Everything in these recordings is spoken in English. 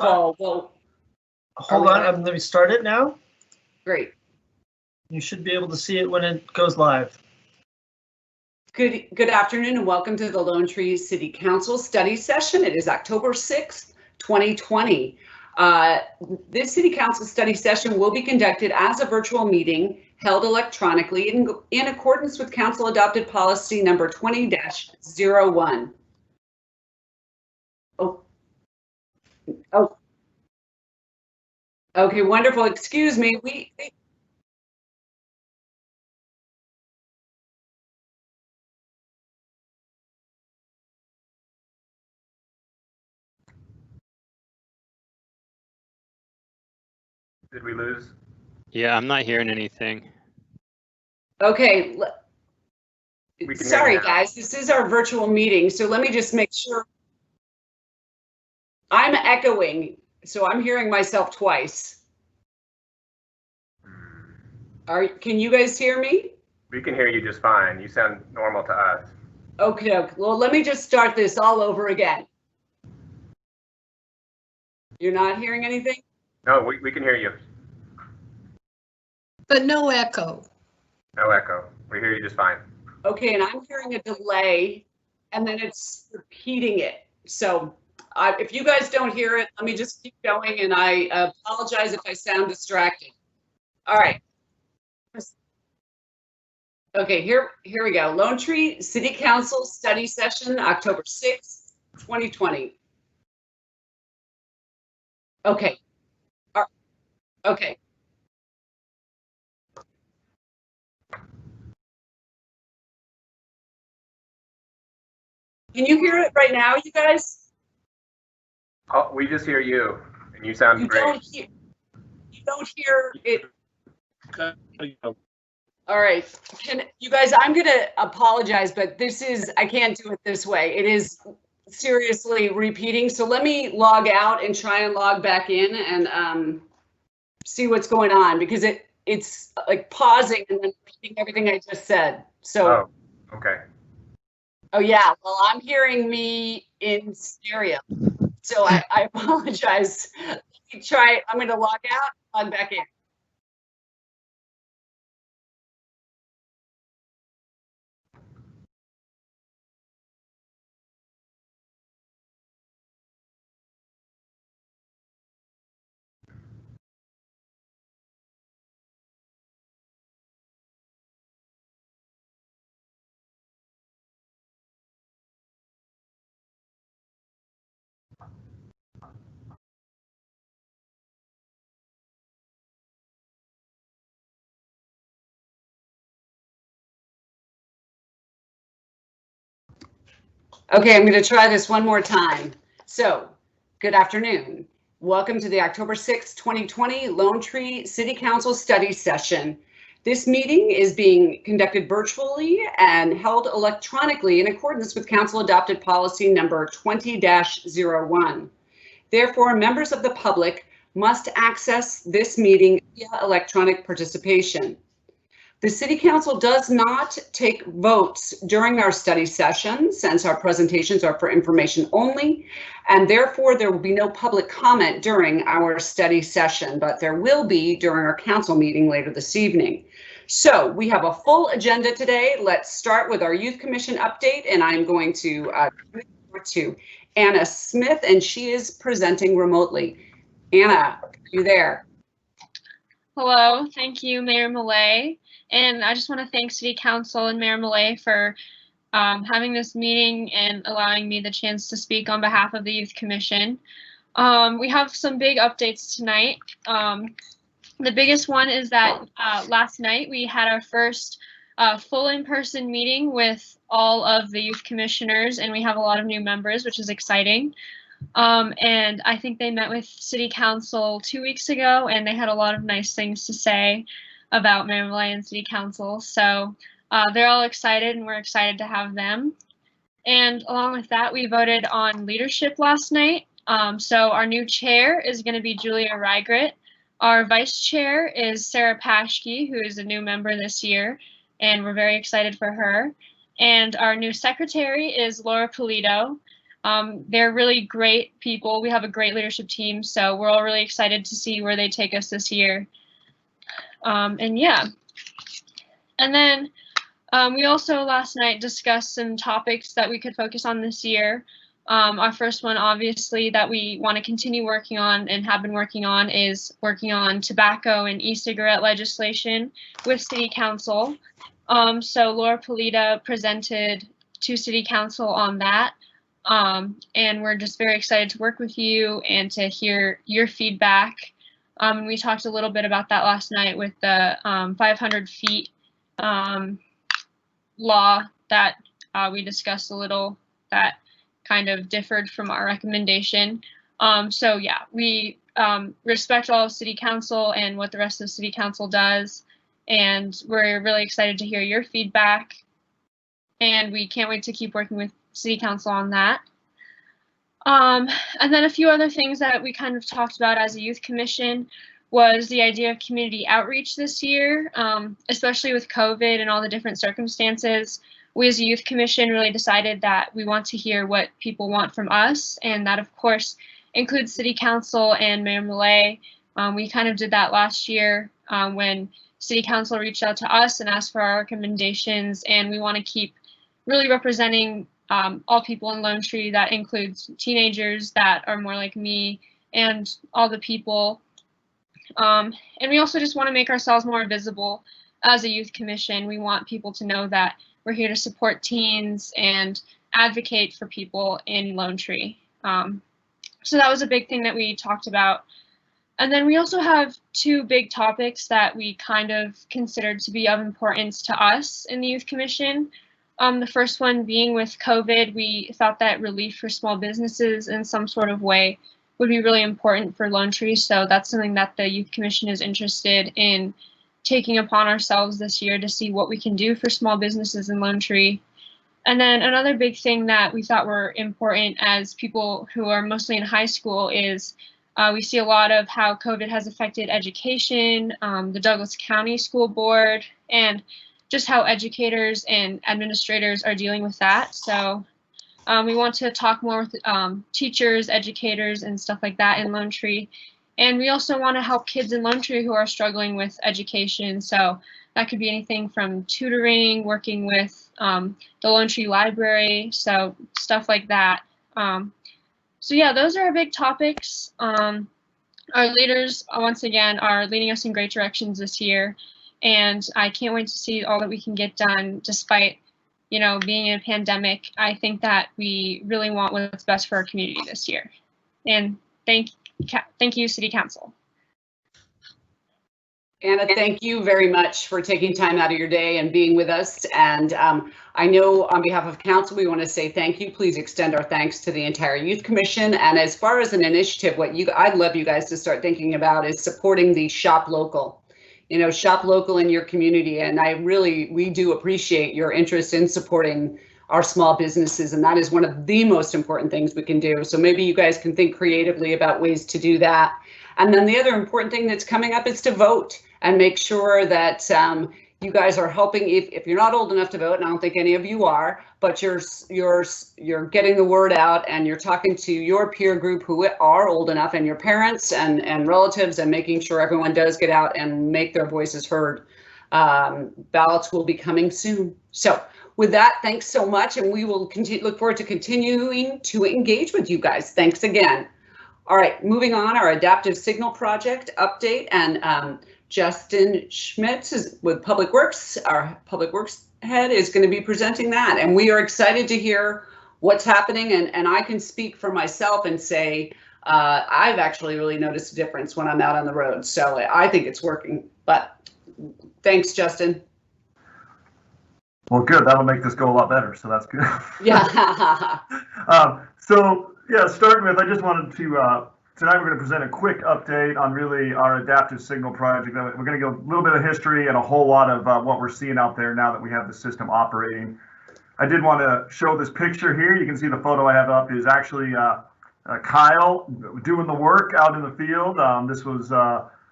call. Well, hold on, let me start it now. Great. You should be able to see it when it goes live. Good afternoon and welcome to the Lone Tree City Council study session. It is October 6th, 2020. This City Council study session will be conducted as a virtual meeting held electronically in accordance with Council adopted policy number 20-01. Oh. Okay, wonderful. Excuse me. Did we lose? Yeah, I'm not hearing anything. Okay. Sorry, hear guys. This is our virtual meeting, so let me just make sure. I'm echoing, so I'm hearing myself twice. Can you guys hear me? We can hear you just fine. You sound normal to us. Okay, well, let me just start this all over again. You're not hearing anything? No, we can hear you. But no echo. No echo. We hear you just fine. Okay, and I'm hearing a delay, and then it's repeating it. So if you guys don't hear it, let me just keep going, and I apologize if I sound distracted. All right. Okay, here we go. Lone Tree City Council study session, October 6th, 2020. Okay. Okay. Can you hear it right now, you guys? Oh, we just hear you, and you sound great. You don't hear it. All right, you guys, I'm gonna apologize, but I can't do it this way. It is seriously repeating. So let me log out and try and log back in and see what's going on, because it's like pausing and then repeating everything I just said. So. Oh, okay. Oh yeah, well, I'm hearing me in stereo. So I apologize. Let me try. I'm gonna log out, log back in. Okay, I'm going to try this one more time. So, good afternoon. Welcome to the October 6th, 2020 Lone Tree City Council study session. This meeting is being conducted virtually and held electronically in accordance with Council adopted policy number 20-01. Therefore, members of the public must access this meeting via electronic participation. The City Council does not take votes during our study session, since our presentations are for information only, and therefore there will be no public comment during our study session, but there will be during our council meeting later this evening. So we have a full agenda today. Let's start with our Youth Commission update, and I'm going to turn it over to Anna Smith, and she is presenting remotely. Anna, are you there? Hello, thank you, Mayor Millay. And I just want to thank City Council and Mayor Millay for having this meeting and allowing me the chance to speak on behalf of the Youth Commission. We have some big updates tonight. The biggest one is that last night we had our first full in-person meeting with all of the youth commissioners, and we have a lot of new members, which is exciting. And I think they met with City Council 2 weeks ago, and they had a lot of nice things to say about Mayor Millay and City Council. So they're all excited, and we're excited to have them. And along with that, we voted on leadership last night. So our new chair is going to be Julia Rygrit. Our vice chair is Sarah Paschke, who is a new member this year, and we're very excited for her. And our new secretary is Laura Polito. They're really great people. We have a great leadership team, so we're all really excited to see where they take us this year. And yeah. And then we also last night discussed some topics that we could focus on this year. Our first one, obviously, that we want to continue working on and have been working on is working on tobacco and e-cigarette legislation with City Council. So Laura Polita presented to City Council on that. And we're just very excited to work with you and to hear your feedback. We talked a little bit about that last night with the 500 feet law that we discussed a little that kind of differed from our recommendation. So yeah, we respect all of City Council and what the rest of City Council does, and we're really excited to hear your feedback, and we can't wait to keep working with City Council on that. And then a few other things that we kind of talked about as a youth commission was the idea of community outreach this year, especially with COVID and all the different circumstances. We as a youth commission really decided that we want to hear what people want from us, and that of course includes City Council and Mayor Millay. We kind of did that last year when City Council reached out to us and asked for our recommendations, and we want to keep really representing all people in Lone Tree. That includes teenagers that are more like me and all the people. And we also just want to make ourselves more visible as a youth commission. We want people to know that we're here to support teens and advocate for people in Lone Tree. So that was a big thing that we talked about. And then we also have two big topics that we kind of considered to be of importance to us in the Youth Commission. The first one being with COVID, we thought that relief for small businesses in some sort of way would be really important for Lone Tree. So that's something that the Youth Commission is interested in taking upon ourselves this year to see what we can do for small businesses in Lone Tree. And then another big thing that we thought were important as people who are mostly in high school is we see a lot of how COVID has affected education, the Douglas County School Board, and just how educators and administrators are dealing with that. So we want to talk more with teachers, educators, and stuff like that in Lone Tree. And we also want to help kids in Lone Tree who are struggling with education. So that could be anything from tutoring, working with the Lone Tree Library, so stuff like that. So yeah, those are our big topics. Our leaders, once again, are leading us in great directions this year. And I can't wait to see all that we can get done despite, you know, being in a pandemic. I think that we really want what's best for our community this year. And thank you, City Council. Anna, thank you very much for taking time out of your day and being with us. And I know on behalf of council, we want to say thank you. Please extend our thanks to the entire Youth Commission. And as far as an initiative, what I'd love you guys to start thinking about is supporting the shop local. You know, shop local in your community. And we do appreciate your interest in supporting our small businesses. And that is one of the most important things we can do. So maybe you guys can think creatively about ways to do that. And then the other important thing that's coming up is to vote and make sure that you guys are helping. If you're not old enough to vote, and I don't think any of you are, but you're getting the word out and you're talking to your peer group who are old enough and your parents and relatives, and making sure everyone does get out and make their voices heard. Ballots will be coming soon. So with that, thanks so much, and we will look forward to continuing to engage with you guys. Thanks again. All right, moving on, our adaptive signal project update, and Justin Schmitz is with Public Works. Our Public Works head is going to be presenting that, and we are excited to hear what's happening. And I can speak for myself and say I've actually really noticed a difference when I'm out on the road. So I think it's working. But thanks, Justin. Well, good. That'll make this go a lot better. So that's good. Yeah. So yeah, starting with, I just wanted to. Tonight we're going to present a quick update on really our adaptive signal project. We're going to go a little bit of history and a whole lot of what we're seeing out there now that we have the system operating. I did want to show this picture here. You can see the photo I have up is actually Kyle doing the work out in the field. This was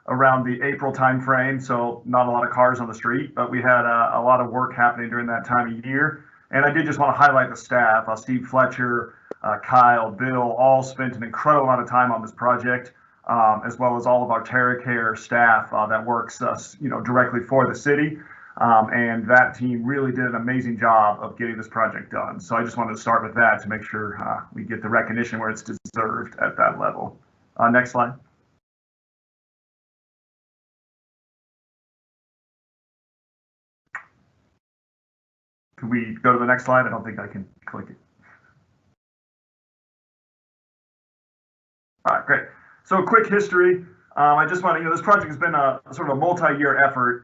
around the April timeframe, so not a lot of cars on the street, but we had a lot of work happening during that time of year. And I did just want to highlight the staff. Steve Fletcher, Kyle, Bill, all spent an incredible amount of time on this project, as well as all of our TerraCare staff that works directly for the city. And that team really did an amazing job of getting this project done. So I just wanted to start with that to make sure we get the recognition where it's deserved at that level. Next slide. Can we go to the next slide? I don't think I can click it. All right, great. So a quick history. I just want to, this project has been a sort of a multi-year effort.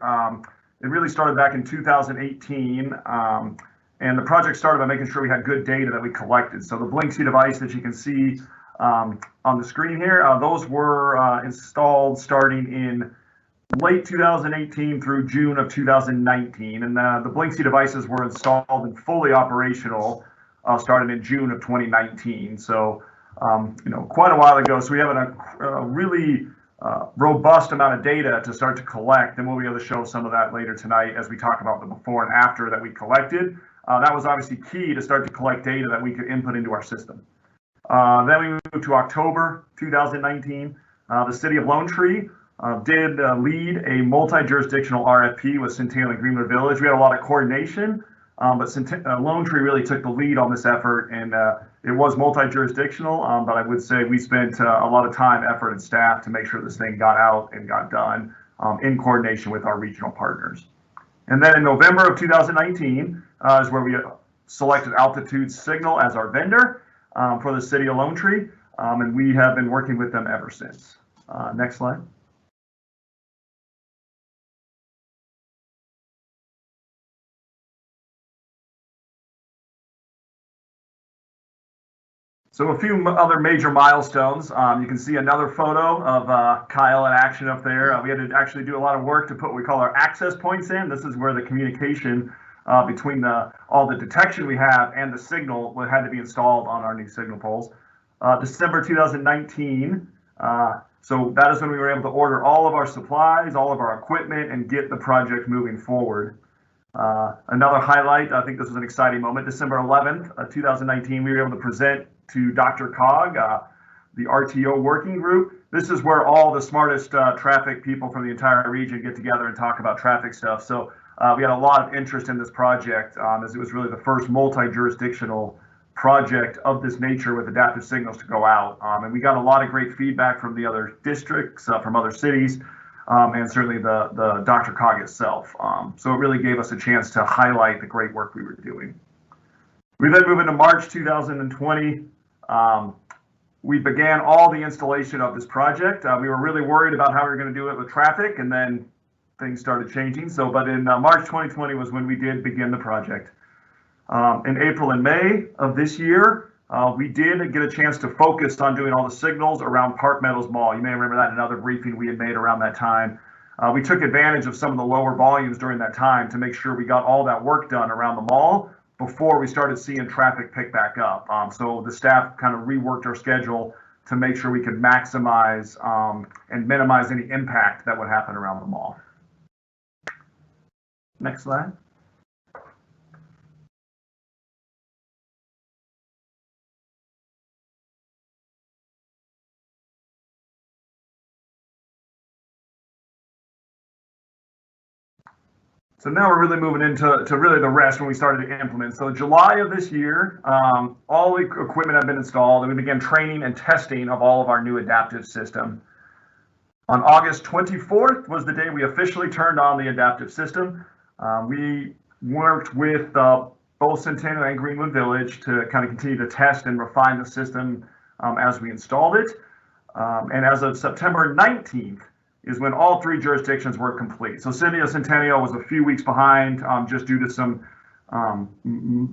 It really started back in 2018, and the project started by making sure we had good data that we collected. So the Blinksy device that you can see on the screen here, those were installed starting in late 2018 through June of 2019, and the Blinksy devices were installed and fully operational starting in June of 2019. So quite a while ago. So we have a really robust amount of data to start to collect, and we'll be able to show some of that later tonight as we talk about the before and after that we collected. That was obviously key to start to collect data that we could input into our system. Then we moved to October 2019. The city of Lone Tree did lead a multi-jurisdictional RFP with Centennial and Greenwood Village. We had a lot of coordination, but Lone Tree really took the lead on this effort, and it was multi-jurisdictional, but I would say we spent a lot of time, effort, and staff to make sure this thing got out and got done in coordination with our regional partners. And then in November of 2019 is where we selected Altitude Signal as our vendor for the city of Lone Tree, and we have been working with them ever since. Next slide. So a few other major milestones. You can see another photo of Kyle in action up there. We had to actually do a lot of work to put what we call our access points in. This is where the communication between all the detection we have and the signal had to be installed on our new signal poles. December 2019. So that is when we were able to order all of our supplies, all of our equipment, and get the project moving forward. Another highlight, I think this was an exciting moment, December 11th, 2019, we were able to present to Dr. Cog, the RTO working group. This is where all the smartest traffic people from the entire region get together and talk about traffic stuff. So we had a lot of interest in this project as it was really the first multi-jurisdictional project of this nature with adaptive signals to go out. And we got a lot of great feedback from the other districts, from other cities, and certainly the Dr. Cog itself. So it really gave us a chance to highlight the great work we were doing. We then move into March 2020. We began all the installation of this project. We were really worried about how we were going to do it with traffic, and then things started changing. So, but in March 2020 was when we did begin the project. In April and May of this year, we did get a chance to focus on doing all the signals around Park Meadows Mall. You may remember that in another briefing we had made around that time. We took advantage of some of the lower volumes during that time to make sure we got all that work done around the mall before we started seeing traffic pick back up. So the staff kind of reworked our schedule to make sure we could maximize and minimize any impact that would happen around the mall. Next slide. So now we're really moving into really the rest when we started to implement. So July of this year, all the equipment had been installed, and we began training and testing of all of our new adaptive system. On August 24th was the day we officially turned on the adaptive system. We worked with both Centennial and Greenwood Village to kind of continue to test and refine the system as we installed it. And as of September 19th, is when all three jurisdictions were complete. So City of Centennial was a few weeks behind just due to some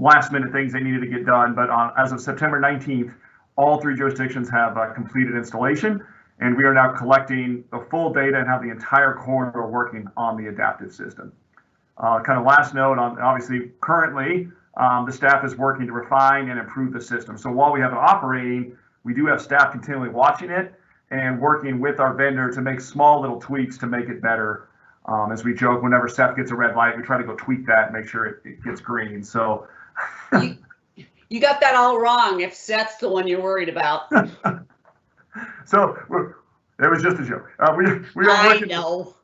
last minute things they needed to get done. But as of September 19th, all three jurisdictions have completed installation, and we are now collecting the full data and have the entire corridor working on the adaptive system. Kind of last note on, obviously currently the staff is working to refine and improve the system. So while we have it operating, we do have staff continually watching it and working with our vendor to make small little tweaks to make it better. As we joke, whenever Seth gets a red light, we try to go tweak that and make sure it gets green. So You got that all wrong if that's the one you're worried about. So it was just a joke. We are I working. know.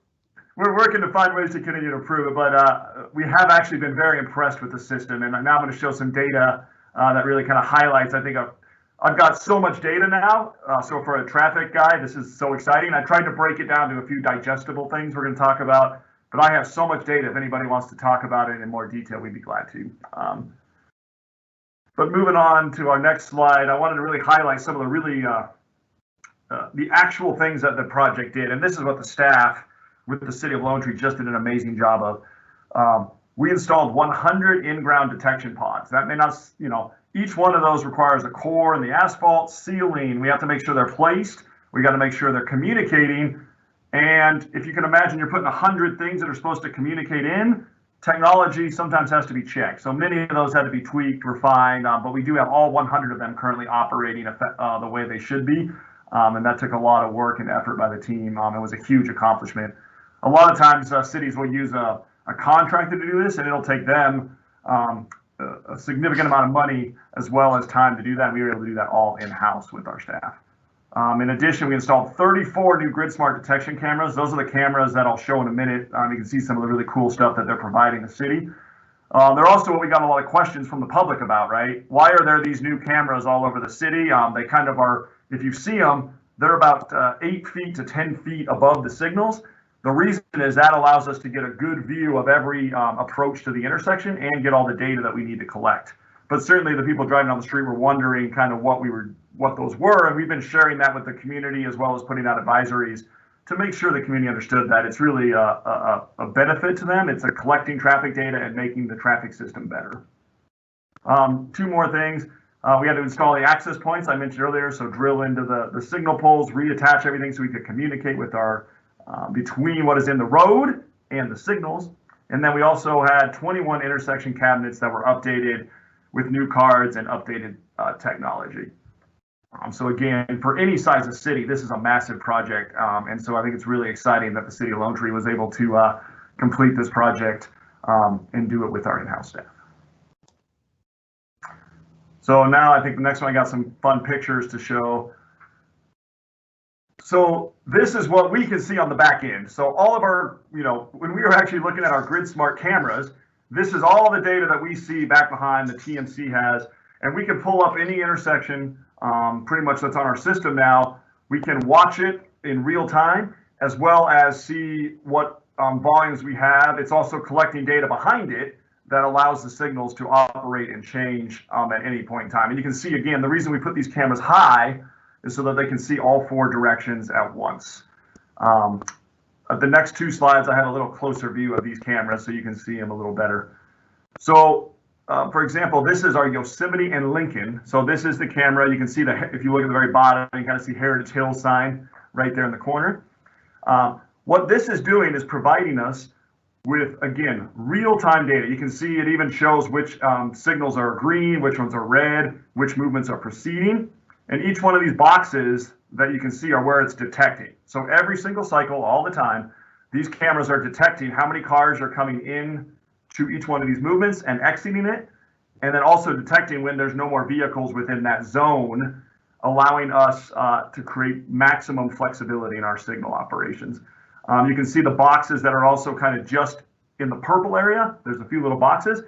We're working to find ways to continue to improve it, but we have actually been very impressed with the system. And now I'm going to show some data that really kind of highlights. I think I've got so much data now. So for a traffic guy, this is so exciting. I tried to break it down to a few digestible things we're going to talk about, but I have so much data. If anybody wants to talk about it in more detail, we'd be glad to. But moving on to our next slide, I wanted to really highlight some of the really the actual things that the project did. And this is what the staff with the city of Lone Tree just did an amazing job of. We installed 100 in-ground detection pods. That may not, each one of those requires a core in the asphalt, sealing. We have to make sure they're placed. We got to make sure they're communicating. And if you can imagine, you're putting 100 things that are supposed to communicate in, technology sometimes has to be checked. So many of those had to be tweaked, refined, but we do have all 100 of them currently operating the way they should be. And that took a lot of work and effort by the team. It was a huge accomplishment. A lot of times cities will use a contractor to do this, and it'll take them a significant amount of money as well as time to do that. We were able to do that all in-house with our staff. In addition, we installed 34 new GridSmart detection cameras. Those are the cameras that I'll show in a minute. You can see some of the really cool stuff that they're providing the city. They're also what we got a lot of questions from the public about, right? Why are there these new cameras all over the city? They kind of are, if you see them, they're about 8 feet to 10 feet above the signals. The reason is that allows us to get a good view of every approach to the intersection and get all the data that we need to collect. But certainly the people driving on the street were wondering kind of what those were, and we've been sharing that with the community as well as putting out advisories to make sure the community understood that it's really a benefit to them. It's collecting traffic data and making the traffic system better. Two more things. We had to install the access points I mentioned earlier, so drill into the signal poles, reattach everything so we could communicate with our between what is in the road and the signals. And then we also had 21 intersection cabinets that were updated with new cards and updated technology. So again, for any size of city, this is a massive project. And so I think it's really exciting that the city of Lone Tree was able to complete this project and do it with our in-house staff. So now I think the next one, I got some fun pictures to show. So this is what we can see on the back end. So all of our, when we were actually looking at our GridSmart cameras, this is all the data that we see back behind the TMC has, and we can pull up any intersection pretty much that's on our system now. We can watch it in real time as well as see what volumes we have. It's also collecting data behind it that allows the signals to operate and change at any point in time. And you can see, again, the reason we put these cameras high is so that they can see all 4 directions at once. The next 2 slides, I have a little closer view of these cameras so you can see them a little better. So, for example, this is our Yosemite and Lincoln. So this is the camera. You can see if you look at the very bottom, you kind of see Heritage Hills sign right there in the corner. What this is doing is providing us with, again, real-time data. You can see it even shows which signals are green, which ones are red, which movements are proceeding. And each one of these boxes that you can see are where it's detecting. So every single cycle, all the time, these cameras are detecting how many cars are coming in to each one of these movements and exiting it, and then also detecting when there's no more vehicles within that zone, allowing us to create maximum flexibility in our signal operations. You can see the boxes that are also kind of just in the purple area. There's a few little boxes.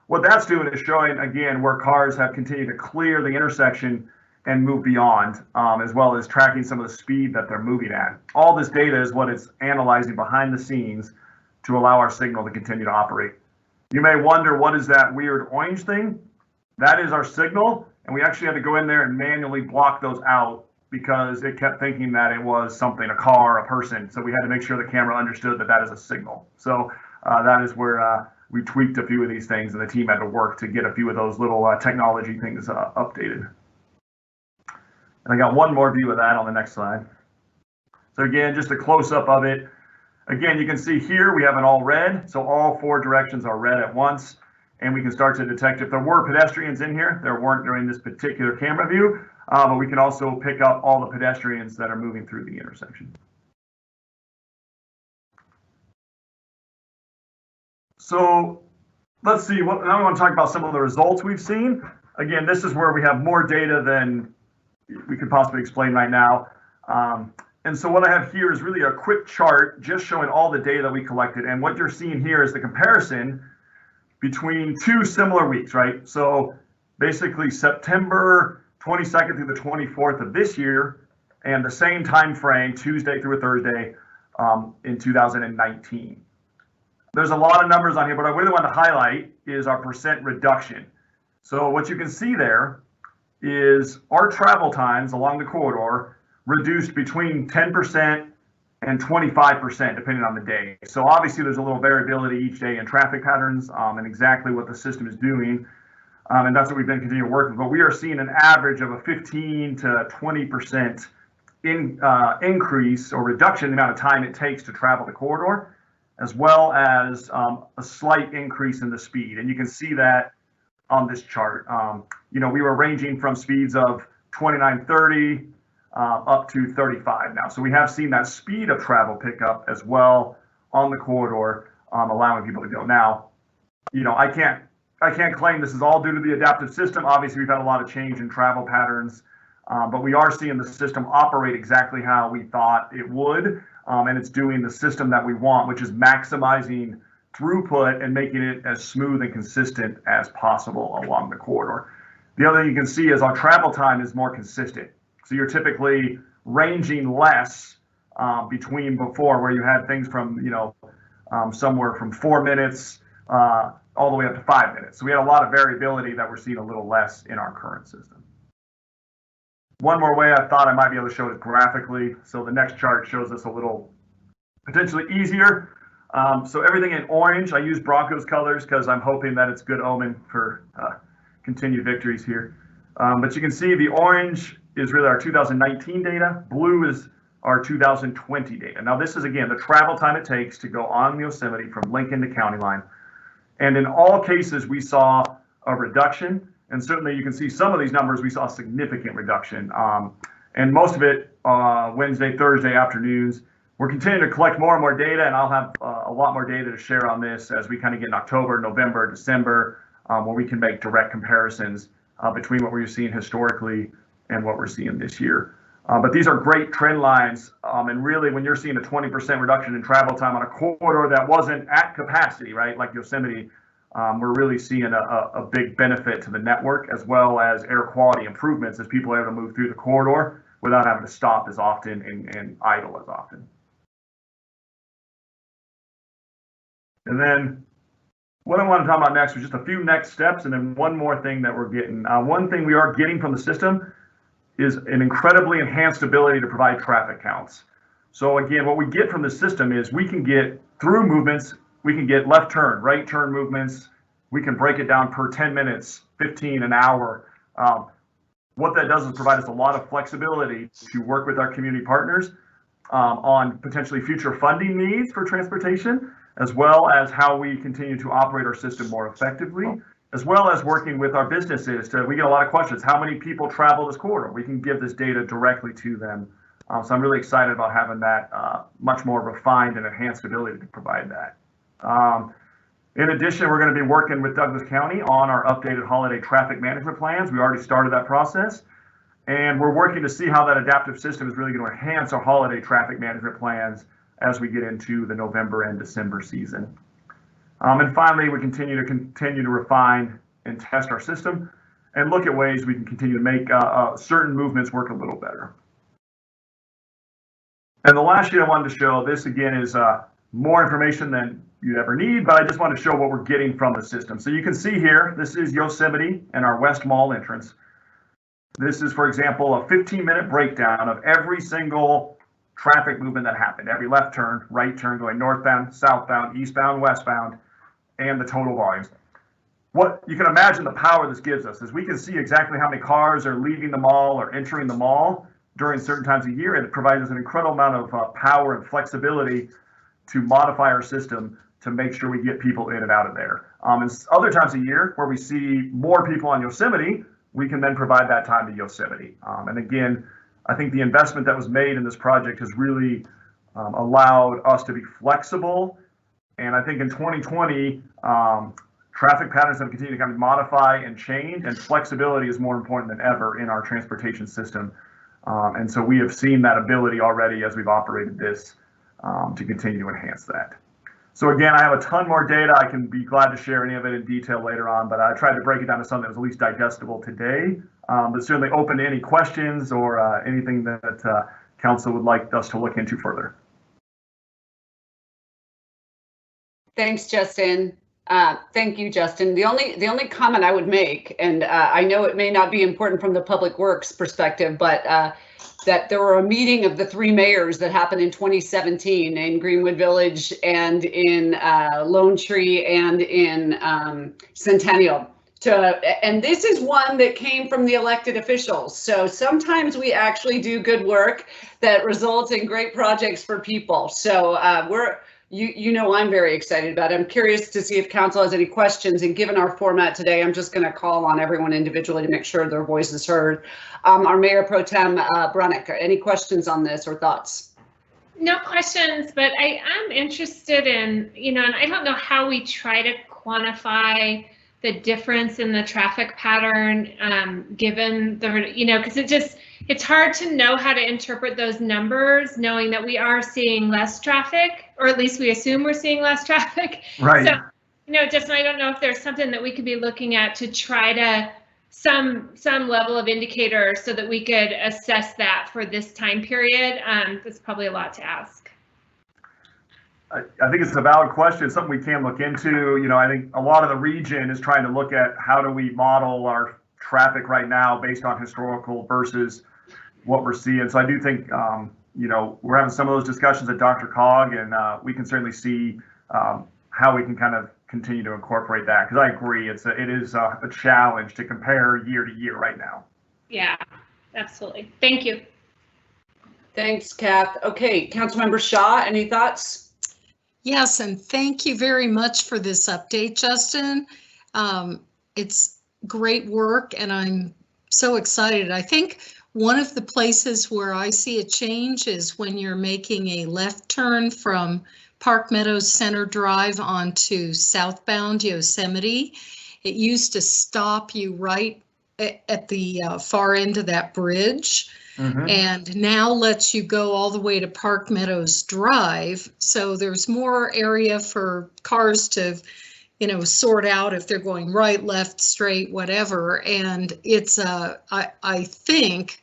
What that's doing is showing, again, where cars have continued to clear the intersection and move beyond, as well as tracking some of the speed that they're moving at. All this data is what it's analyzing behind the scenes to allow our signal to continue to operate. You may wonder, what is that weird orange thing? That is our signal, and we actually had to go in there and manually block those out because it kept thinking that it was something, a car, a person. So we had to make sure the camera understood that that is a signal. So that is where we tweaked a few of these things, and the team had to work to get a few of those little technology things updated. And I got one more view of that on the next slide. So again, just a close-up of it. Again, you can see here we have it all red, so all 4 directions are red at once, and we can start to detect if there were pedestrians in here. There weren't during this particular camera view, but we can also pick up all the pedestrians that are moving through the intersection. So let's see, now we want to talk about some of the results we've seen. again, this is where we have more data than we could possibly explain right now. And so what I have here is really a quick chart just showing all the data that we collected. And what you're seeing here is the comparison between two similar weeks, right? So basically September 22nd through the 24th of this year, and the same time frame, Tuesday through a Thursday in 2019. There's a lot of numbers on here, but I really want to highlight is our percent reduction. So what you can see there is our travel times along the corridor reduced between 10% and 25%, depending on the day. So obviously there's a little variability each day in traffic patterns and exactly what the system is doing. And that's what we've been continuing to work with. But we are seeing an average of a 15 to 20% increase or reduction in the amount of time it takes to travel the corridor, as well as a slight increase in the speed. And you can see that on this chart. You know, we were ranging from speeds of 29, 30 up to 35 now. So we have seen that speed of travel pick up as well on the corridor, allowing people to go. Now, you know, I can't claim this is all due to the adaptive system. Obviously, we've had a lot of change in travel patterns, but we are seeing the system operate exactly how we thought it would, and it's doing the system that we want, which is maximizing throughput and making it as smooth and consistent as possible along the corridor. The other thing you can see is our travel time is more consistent. So you're typically ranging less between before, where you had things from, you know, somewhere from 4 minutes all the way up to 5 minutes. So we had a lot of variability that we're seeing a little less in our current system. One more way I thought I might be able to show it graphically. So the next chart shows us a little potentially easier. So everything in orange, I use Broncos colors because I'm hoping that it's good omen for continued victories here. But you can see the orange is really our 2019 data. Blue is our 2020 data. Now this is, again, the travel time it takes to go on Yosemite from Lincoln to County Line. And in all cases, we saw a reduction. And certainly you can see some of these numbers, we saw a significant reduction. And most of it Wednesday, Thursday afternoons. We're continuing to collect more and more data, and I'll have a lot more data to share on this as we kind of get in October, November, December, where we can make direct comparisons between what we're seeing historically and what we're seeing this year. But these are great trend lines. And really, when you're seeing a 20% reduction in travel time on a corridor that wasn't at capacity, right, like Yosemite, we're really seeing a big benefit to the network, as well as air quality improvements as people are able to move through the corridor without having to stop as often and idle as often. And then what I want to talk about next was just a few next steps, and then one more thing that we're getting. One thing we are getting from the system is an incredibly enhanced ability to provide traffic counts. So again, what we get from the system is we can get through movements, we can get left turn, right turn movements, we can break it down per 10 minutes, 15, an hour. What that does is provide us a lot of flexibility to work with our community partners on potentially future funding needs for transportation, as well as how we continue to operate our system more effectively, as well as working with our businesses. We get a lot of questions. How many people travel this corridor? We can give this data directly to them. So I'm really excited about having that much more refined and enhanced ability to provide that. In addition, we're going to be working with Douglas County on our updated holiday traffic management plans. We already started that process, and we're working to see how that adaptive system is really going to enhance our holiday traffic management plans as we get into the November and December season. And finally, we continue to refine and test our system and look at ways we can continue to make certain movements work a little better. And the last sheet I wanted to show, this again is more information than you'd ever need, but I just want to show what we're getting from the system. So you can see here, this is Yosemite and our West Mall entrance. This is, for example, a 15-minute breakdown of every single traffic movement that happened, every left turn, right turn, going northbound, southbound, eastbound, westbound, and the total volumes. What you can imagine the power this gives us is we can see exactly how many cars are leaving the mall or entering the mall during certain times of year, and it provides us an incredible amount of power and flexibility to modify our system to make sure we get people in and out of there. And other times of year where we see more people on Yosemite, we can then provide that time to Yosemite. And again, I think the investment that was made in this project has really allowed us to be flexible. And I think in 2020, traffic patterns have continued to kind of modify and change, and flexibility is more important than ever in our transportation system. And so we have seen that ability already as we've operated this to continue to enhance that. So again, I have a ton more data. I can be glad to share any of it in detail later on, but I tried to break it down to something that was at least digestible today. But certainly open to any questions or anything that council would like us to look into further. Thanks, Justin. Thank you, Justin. The only comment I would make, and I know it may not be important from the Public Works perspective, but that there were a meeting of the 3 mayors that happened in 2017 in Greenwood Village and in Lone Tree and in Centennial. And this is one that came from the elected officials. So sometimes we actually do good work that results in great projects for people. So you know, I'm very excited about it. I'm curious to see if council has any questions, and given our format today, I'm just going to call on everyone individually to make sure their voice is heard. Our Mayor Pro Tem Brunick, any questions on this or thoughts? No questions, but I am interested in, you know, and I don't know how we try to quantify the difference in the traffic pattern given the, you know, because it's hard to know how to interpret those numbers, knowing that we are seeing less traffic, or at least we assume we're seeing less traffic. Right. So, you know, just I don't know if there's something that we could be looking at to try to some level of indicator so that we could assess that for this time period. That's probably a lot to ask. I think it's a valid question, something we can look into. You know, I think a lot of the region is trying to look at how do we model our traffic right now based on historical versus what we're seeing. So I do think, you know, we're having some of those discussions at Dr. Cog, and we can certainly see how we can kind of continue to incorporate that, because I agree, it is a challenge to compare year to year right now. Yeah, absolutely. Thank you. Thanks, Kath. Okay, Councilmember Shaw, any thoughts? Yes, and thank you very much for this update, Justin. It's great work, and I'm so excited. I think one of the places where I see a change is when you're making a left turn from Park Meadows Center Drive onto southbound Yosemite. It used to stop you right at the far end of that bridge. Mm-hmm. And now lets you go all the way to Park Meadows Drive. So there's more area for cars to, you know, sort out if they're going right, left, straight, whatever. And it's I think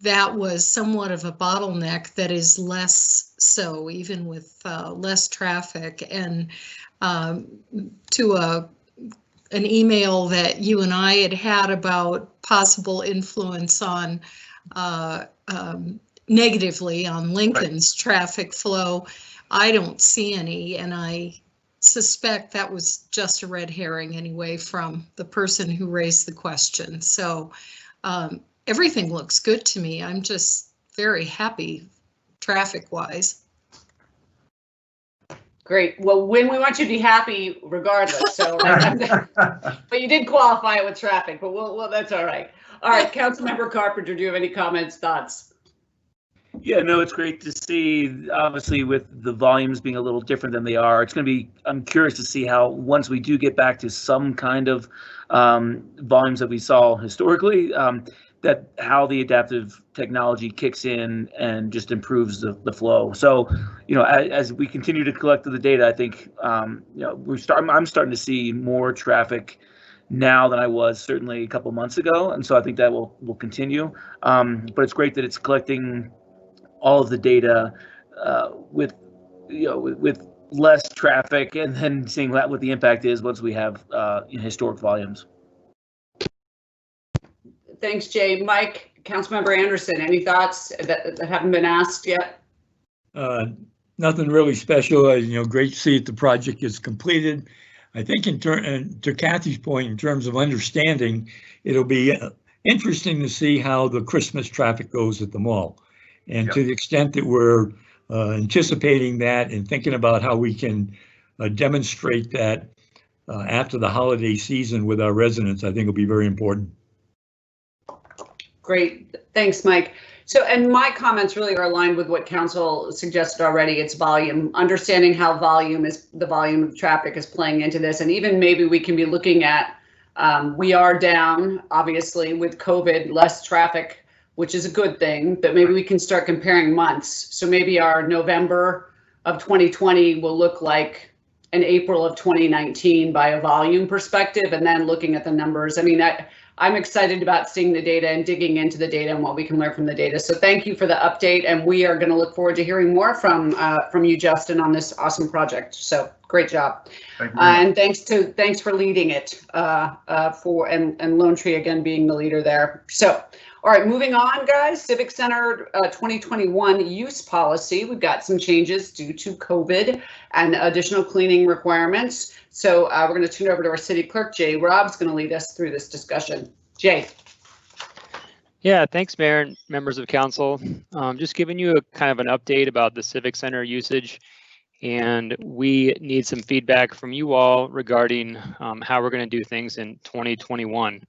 that was somewhat of a bottleneck that is less so, even with less traffic. And to an email that you and I had about possible influence on negatively on Lincoln's traffic flow, I don't see any, and I suspect that was just a red herring anyway from the person who raised the question. So everything looks good to me. I'm just very happy traffic-wise. Great. Well, when we want you to be happy regardless. So, but you did qualify it with traffic, but well, that's all right. All right, Councilmember Carpenter, do you have any comments, thoughts? Yeah, no, it's great to see, obviously, with the volumes being a little different than they are. It's going to be, I'm curious to see how, once we do get back to some kind of volumes that we saw historically, that how the adaptive technology kicks in and just improves the flow. So, you know, as we continue to collect the data, I think, you know, I'm starting to see more traffic now than I was certainly a couple months ago, and so I think that will continue. But it's great that it's collecting all of the data with, you know, with less traffic, and then seeing what the impact is once we have historic volumes. Thanks, Jay. Mike, Councilmember Anderson, any thoughts that haven't been asked yet? Nothing really special. You know, great to see that the project is completed. I think to Kathy's point, in terms of understanding, it'll be interesting to see how the Christmas traffic goes at the mall. And to the extent that we're anticipating that and thinking about how we can demonstrate that after the holiday season with our residents, I think will be very important. Great. Thanks, Mike. So, and my comments really are aligned with what council suggested already. It's volume, understanding how the volume of traffic is playing into this. And even maybe we can be looking at, we are down, obviously, with COVID, less traffic, which is a good thing, but maybe we can start comparing months. So maybe our November of 2020 will look like an April of 2019 by a volume perspective, and then looking at the numbers. I mean, I'm excited about seeing the data and digging into the data and what we can learn from the data. So thank you for the update, and we are going to look forward to hearing more from you, Justin, on this awesome project. So great job, and thanks for leading it and Lone Tree again being the leader there. So. All right, moving on, guys. Civic Center 2021 use policy. We've got some changes due to COVID and additional cleaning requirements. So we're going to turn it over to our city clerk, Jay. Rob's going to lead us through this discussion. Jay. Yeah, thanks, Mayor and members of council. Just giving you a kind of an update about the Civic Center usage. And we need some feedback from you all regarding how we're going to do things in 2021.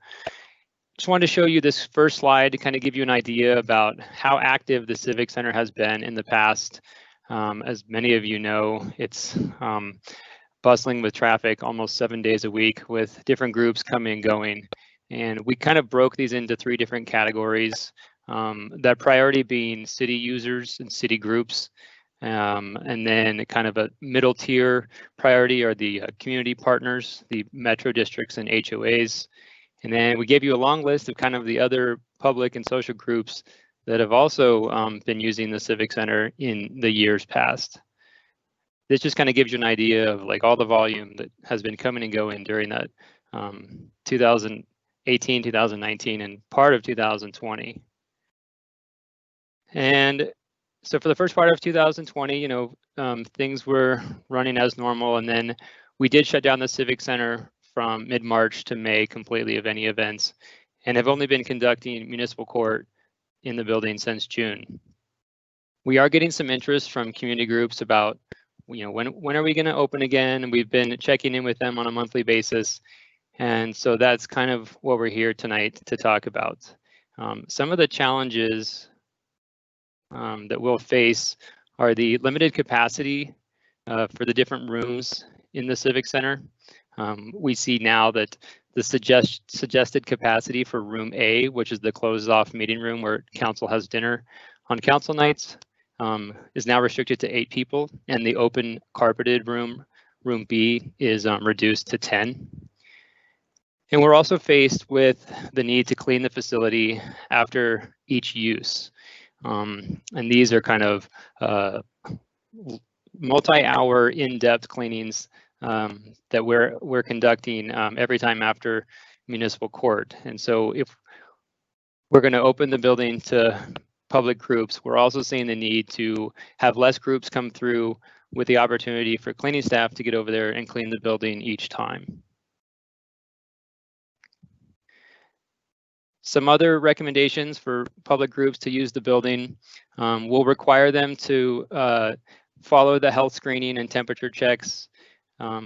Just wanted to show you this first slide to kind of give you an idea about how active the Civic Center has been in the past. As many of you know, it's bustling with traffic almost 7 days a week with different groups coming and going. And we kind of broke these into 3 different categories, that priority being city users and city groups. And then kind of a middle tier priority are the community partners, the metro districts and HOAs. And then we gave you a long list of kind of the other public and social groups that have also been using the Civic Center in the years past. This just kind of gives you an idea of like all the volume that has been coming and going during that 2018, 2019, and part of 2020. And so for the first part of 2020, things were running as normal, and then we did shut down the Civic Center from mid-March to May completely of any events, and have only been conducting municipal court in the building since June. We are getting some interest from community groups about, when are we going to open again? And we've been checking in with them on a monthly basis. And so that's kind of what we're here tonight to talk about. Some of the challenges that we'll face are the limited capacity for the different rooms in the Civic Center. We see now that the suggested capacity for room A, which is the closed off meeting room where council has dinner on council nights, is now restricted to 8 people, and the open carpeted room B, is reduced to 10. And we're also faced with the need to clean the facility after each use. And these are kind of multi-hour in-depth cleanings that we're conducting every time after municipal court. And so if we're going to open the building to public groups, we're also seeing the need to have less groups come through with the opportunity for cleaning staff to get over there and clean the building each time. Some other recommendations for public groups to use the building will require them to follow the health screening and temperature checks.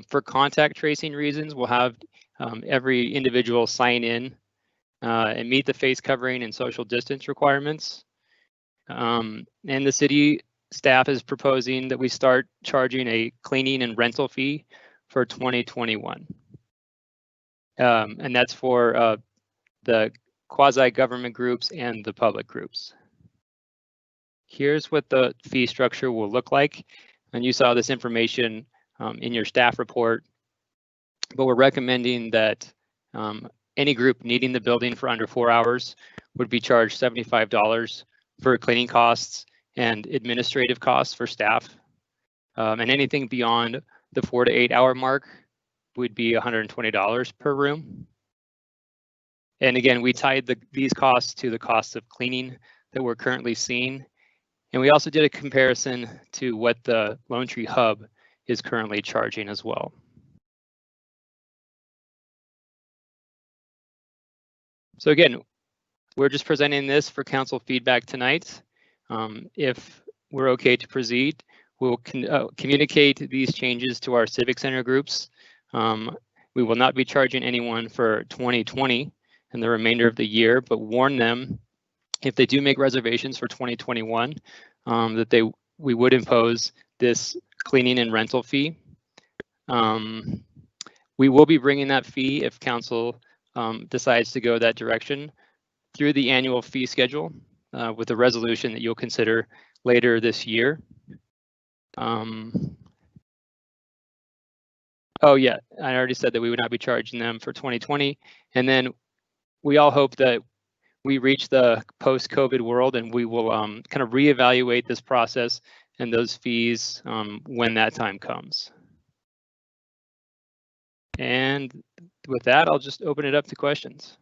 For contact tracing reasons, we'll have every individual sign in and meet the face covering and social distance requirements. And the city staff is proposing that we start charging a cleaning and rental fee for 2021. And that's for the quasi-government groups and the public groups. Here's what the fee structure will look like. And you saw this information in your staff report, but we're recommending that any group needing the building for under 4 hours would be charged $75 for cleaning costs and administrative costs for staff. And anything beyond the 4 to 8 hour mark would be $120 per room. And again, we tied these costs to the cost of cleaning that we're currently seeing. And we also did a comparison to what the Lone Tree Hub is currently charging as well. So again, we're just presenting this for council feedback tonight. If we're okay to proceed, we'll communicate these changes to our Civic Center groups. We will not be charging anyone for 2020 and the remainder of the year, but warn them if they do make reservations for 2021, that we would impose this cleaning and rental fee. We will be bringing that fee if council decides to go that direction through the annual fee schedule with a resolution that you'll consider later this year. Oh yeah, I already said that we would not be charging them for 2020. And then we all hope that we reach the post-COVID world and we will kind of reevaluate this process and those fees when that time comes. And with that, I'll just open it up to questions.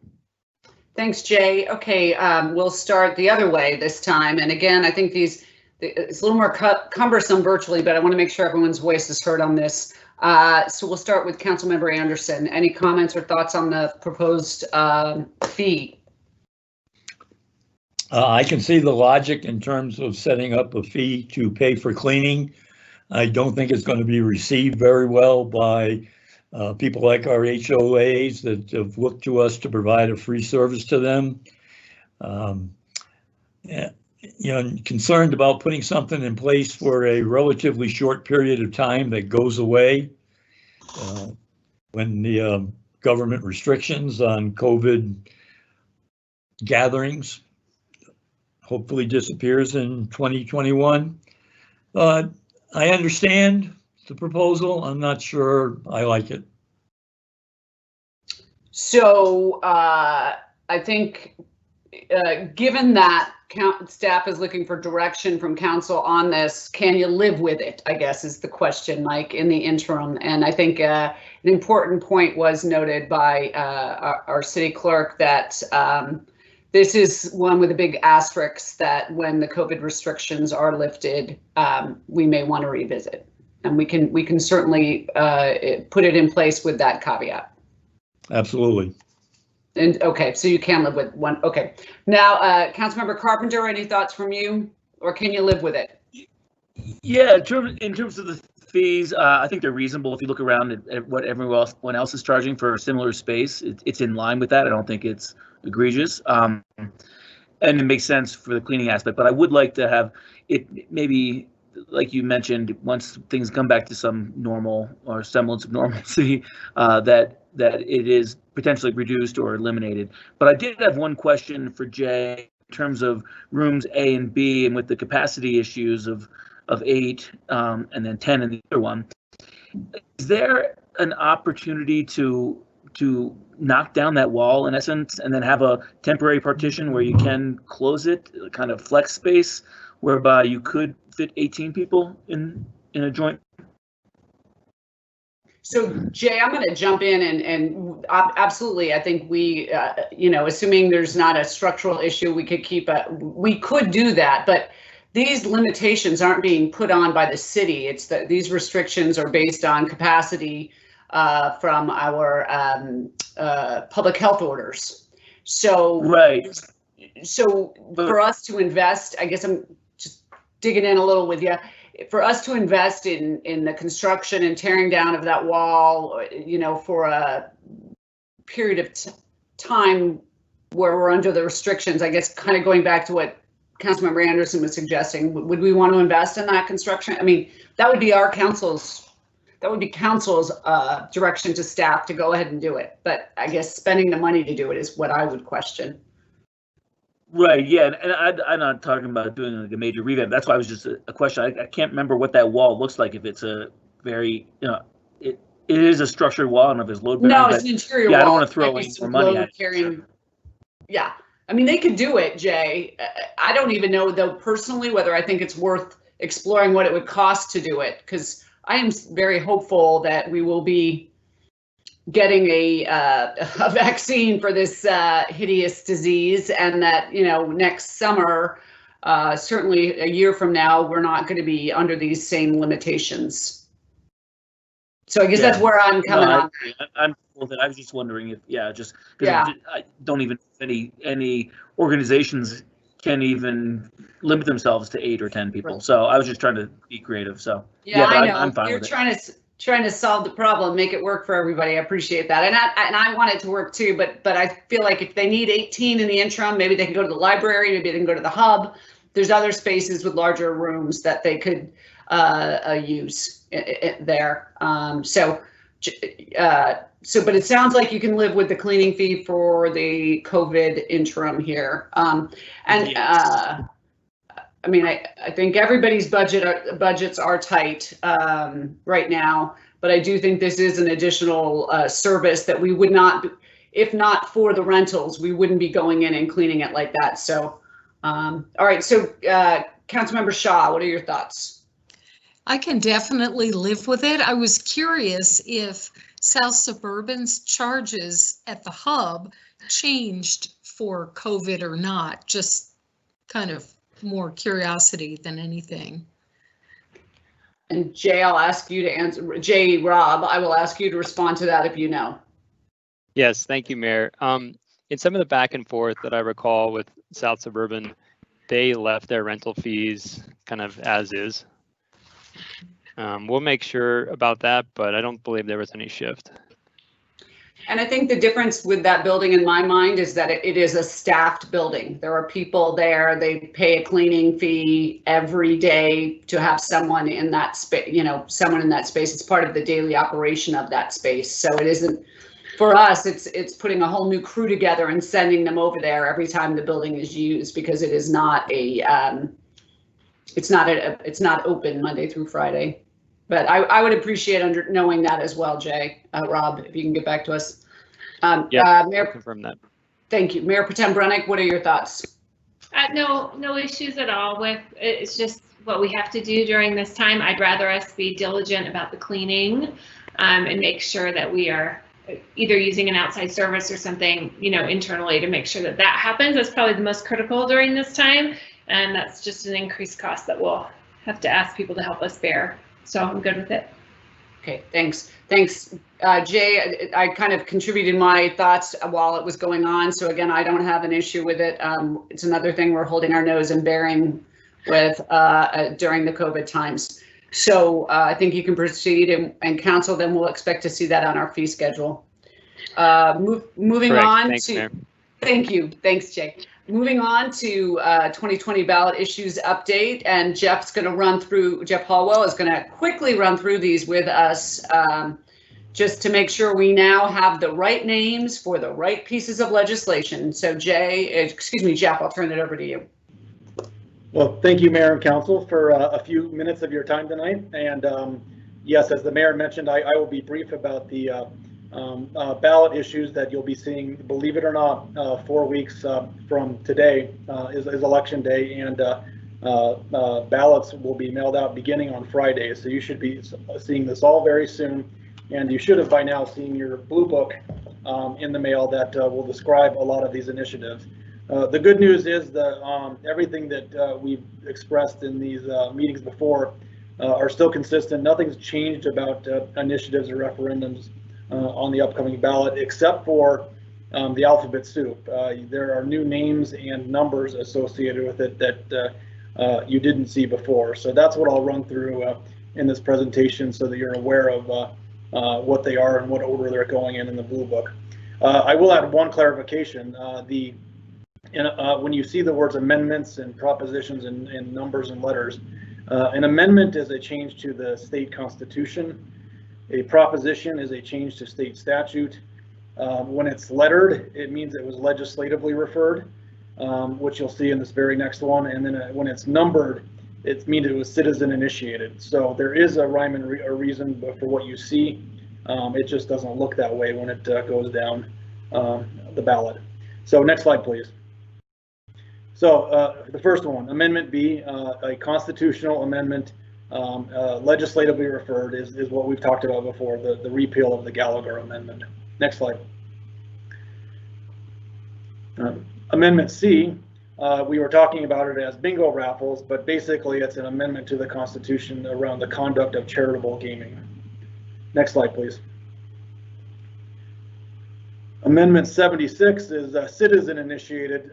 Thanks, Jay. Okay, we'll start the other way this time. And again, I think it's a little more cumbersome virtually, but I want to make sure everyone's voice is heard on this. So we'll start with Councilmember Anderson. Any comments or thoughts on the proposed fee? I can see the logic in terms of setting up a fee to pay for cleaning. I don't think it's going to be received very well by people like our HOAs that have looked to us to provide a free service to them. Yeah, you know, concerned about putting something in place for a relatively short period of time that goes away when the government restrictions on COVID gatherings hopefully disappears in 2021. I understand the proposal. I'm not sure I like it. So I think given that staff is looking for direction from council on this, can you live with it, I guess is the question, Mike, in the interim. And I think an important point was noted by our city clerk that this is one with a big asterisk that when the COVID restrictions are lifted, we may want to revisit. And we can certainly put it in place with that caveat. Absolutely. And okay, so you can live with one. Okay. Now, Councilmember Carpenter, any thoughts from you, or can you live with it? Yeah, in terms of the fees, I think they're reasonable. If you look around at what everyone else is charging for a similar space, it's in line with that. I don't think it's egregious, and it makes sense for the cleaning aspect. But I would like to have it maybe, like you mentioned, once things come back to some normal or semblance of normalcy, that it is potentially reduced or eliminated. But I did have one question for Jay in terms of rooms A and B, and with the capacity issues of 8 and then 10 in the other one. Is there an opportunity to knock down that wall in essence and then have a temporary partition where you can close it, kind of flex space, whereby you could fit 18 people in a joint? So Jay, I'm going to jump in and absolutely, I think we, assuming there's not a structural issue, we could do that, but these limitations aren't being put on by the city. It's that these restrictions are based on capacity from our public health orders. So, right. So for us to invest, I guess I'm just digging in a little with you. For us to invest in the construction and tearing down of that wall, for a period of time where we're under the restrictions, I guess kind of going back to what Councilmember Anderson was suggesting, would we want to invest in that construction? I mean, that would be council's direction to staff to go ahead and do it. But I guess spending the money to do it is what I would question. Right, yeah, and I'm not talking about doing like a major revamp. That's why it was just a question. I can't remember what that wall looks like. If it's a very, it is a structured wall. I don't know if it's load bearing. No, it's an interior wall. Yeah, I don't want to throw any more money at it. Yeah, I mean, they could do it, Jay. I don't even know, though, personally, whether I think it's worth exploring what it would cost to do it, because I am very hopeful that we will be getting a vaccine for this hideous disease, and that next summer, certainly a year from now, we're not going to be under these same limitations. So I guess that's where I'm coming on. I'm with it. I was just wondering if just because I don't even any organizations can even limit themselves to 8 or 10 people. Right. So I was just trying to be creative. So I know. I'm fine You're with trying it. trying to solve the problem, make it work for everybody. I appreciate that. And I want it to work too, but I feel like if they need 18 in the interim, maybe they can go to the library, maybe they can go to the hub. There's other spaces with larger rooms that they could use there. But it sounds like you can live with the cleaning fee for the COVID interim here. I mean, I think everybody's budgets are tight right now, but I do think this is an additional service that we would not, if not for the rentals, we wouldn't be going in and cleaning it like that. So, all right. So, Councilmember Shaw, what are your thoughts? I can definitely live with it. I was curious if South Suburban's charges at the hub changed for COVID or not. Just kind of more curiosity than anything. And Jay, I'll ask you to answer. Rob, I will ask you to respond to that if you know. Yes, thank you, Mayor. In some of the back and forth that I recall with South Suburban, they left their rental fees kind of as is. We'll make sure about that, but I don't believe there was any shift. And I think the difference with that building in my mind is that it is a staffed building. There are people there, they pay a cleaning fee every day to have someone in that space, someone in that space. It's part of the daily operation of that space. So it isn't, for us, it's putting a whole new crew together and sending them over there every time the building is used, because it is not it's not open Monday through Friday. But I would appreciate knowing that as well, Jay. Rob, if you can get back to us. Mayor, confirm that. Thank you. Mayor Protem Brunick, what are your thoughts? No issues at all with it's just what we have to do during this time. I'd rather us be diligent about the cleaning and make sure that we are either using an outside service or something, internally to make sure that happens. That's probably the most critical during this time. And that's just an increased cost that we'll have to ask people to help us bear. So I'm good with it. Okay, thanks. Jay, I kind of contributed my thoughts while it was going on. So again, I don't have an issue with it. It's another thing we're holding our nose and bearing with during the COVID times. So I think you can proceed, and council then we'll expect to see that on our fee schedule. Moving Correct. on. Thanks, Mayor. Thank you. Thanks, Jay. Moving on to 2020 ballot issues update, and Jeff Hallwell is going to quickly run through these with us just to make sure we now have the right names for the right pieces of legislation. So Jeff, I'll turn it over to you. Well, thank you, Mayor and Council, for a few minutes of your time tonight. And yes, as the Mayor mentioned, I will be brief about the ballot issues that you'll be seeing. Believe it or not, 4 weeks from today is election day, and ballots will be mailed out beginning on Friday. So you should be seeing this all very soon, and you should have by now seen your blue book in the mail that will describe a lot of these initiatives. The good news is that everything that we've expressed in these meetings before are still consistent. Nothing's changed about initiatives or referendums on the upcoming ballot, except for the alphabet soup. There are new names and numbers associated with it that you didn't see before. So that's what I'll run through in this presentation, so that you're aware of what they are and what order they're going in the blue book. I will add one clarification. When you see the words amendments and propositions and numbers and letters, an amendment is a change to the state constitution. A proposition is a change to state statute. When it's lettered, it means it was legislatively referred, which you'll see in this very next one. And then when it's numbered, it means it was citizen initiated. So there is a rhyme and a reason for what you see. It just doesn't look that way when it goes down the ballot. So next slide, please. So the first one, Amendment B, a constitutional amendment, legislatively referred, is what we've talked about before, the repeal of the Gallagher Amendment. Next slide. Amendment C, we were talking about it as bingo raffles, but basically it's an amendment to the Constitution around the conduct of charitable gaming. Next slide, please. Amendment 76 is citizen initiated,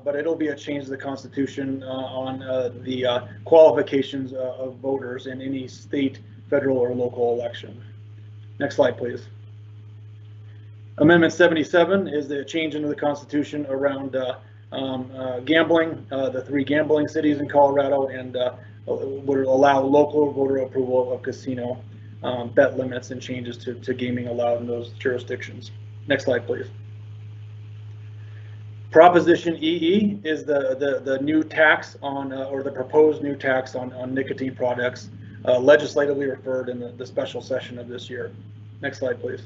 but it'll be a change to the Constitution on the qualifications of voters in any state, federal, or local election. Next slide, please. Amendment 77 is the change into the Constitution around gambling, the 3 gambling cities in Colorado, and would allow local voter approval of casino bet limits and changes to gaming allowed in those jurisdictions. Next slide, please. Proposition EE is the new tax on, or the proposed new tax on nicotine products, legislatively referred in the special session of this year. Next slide, please.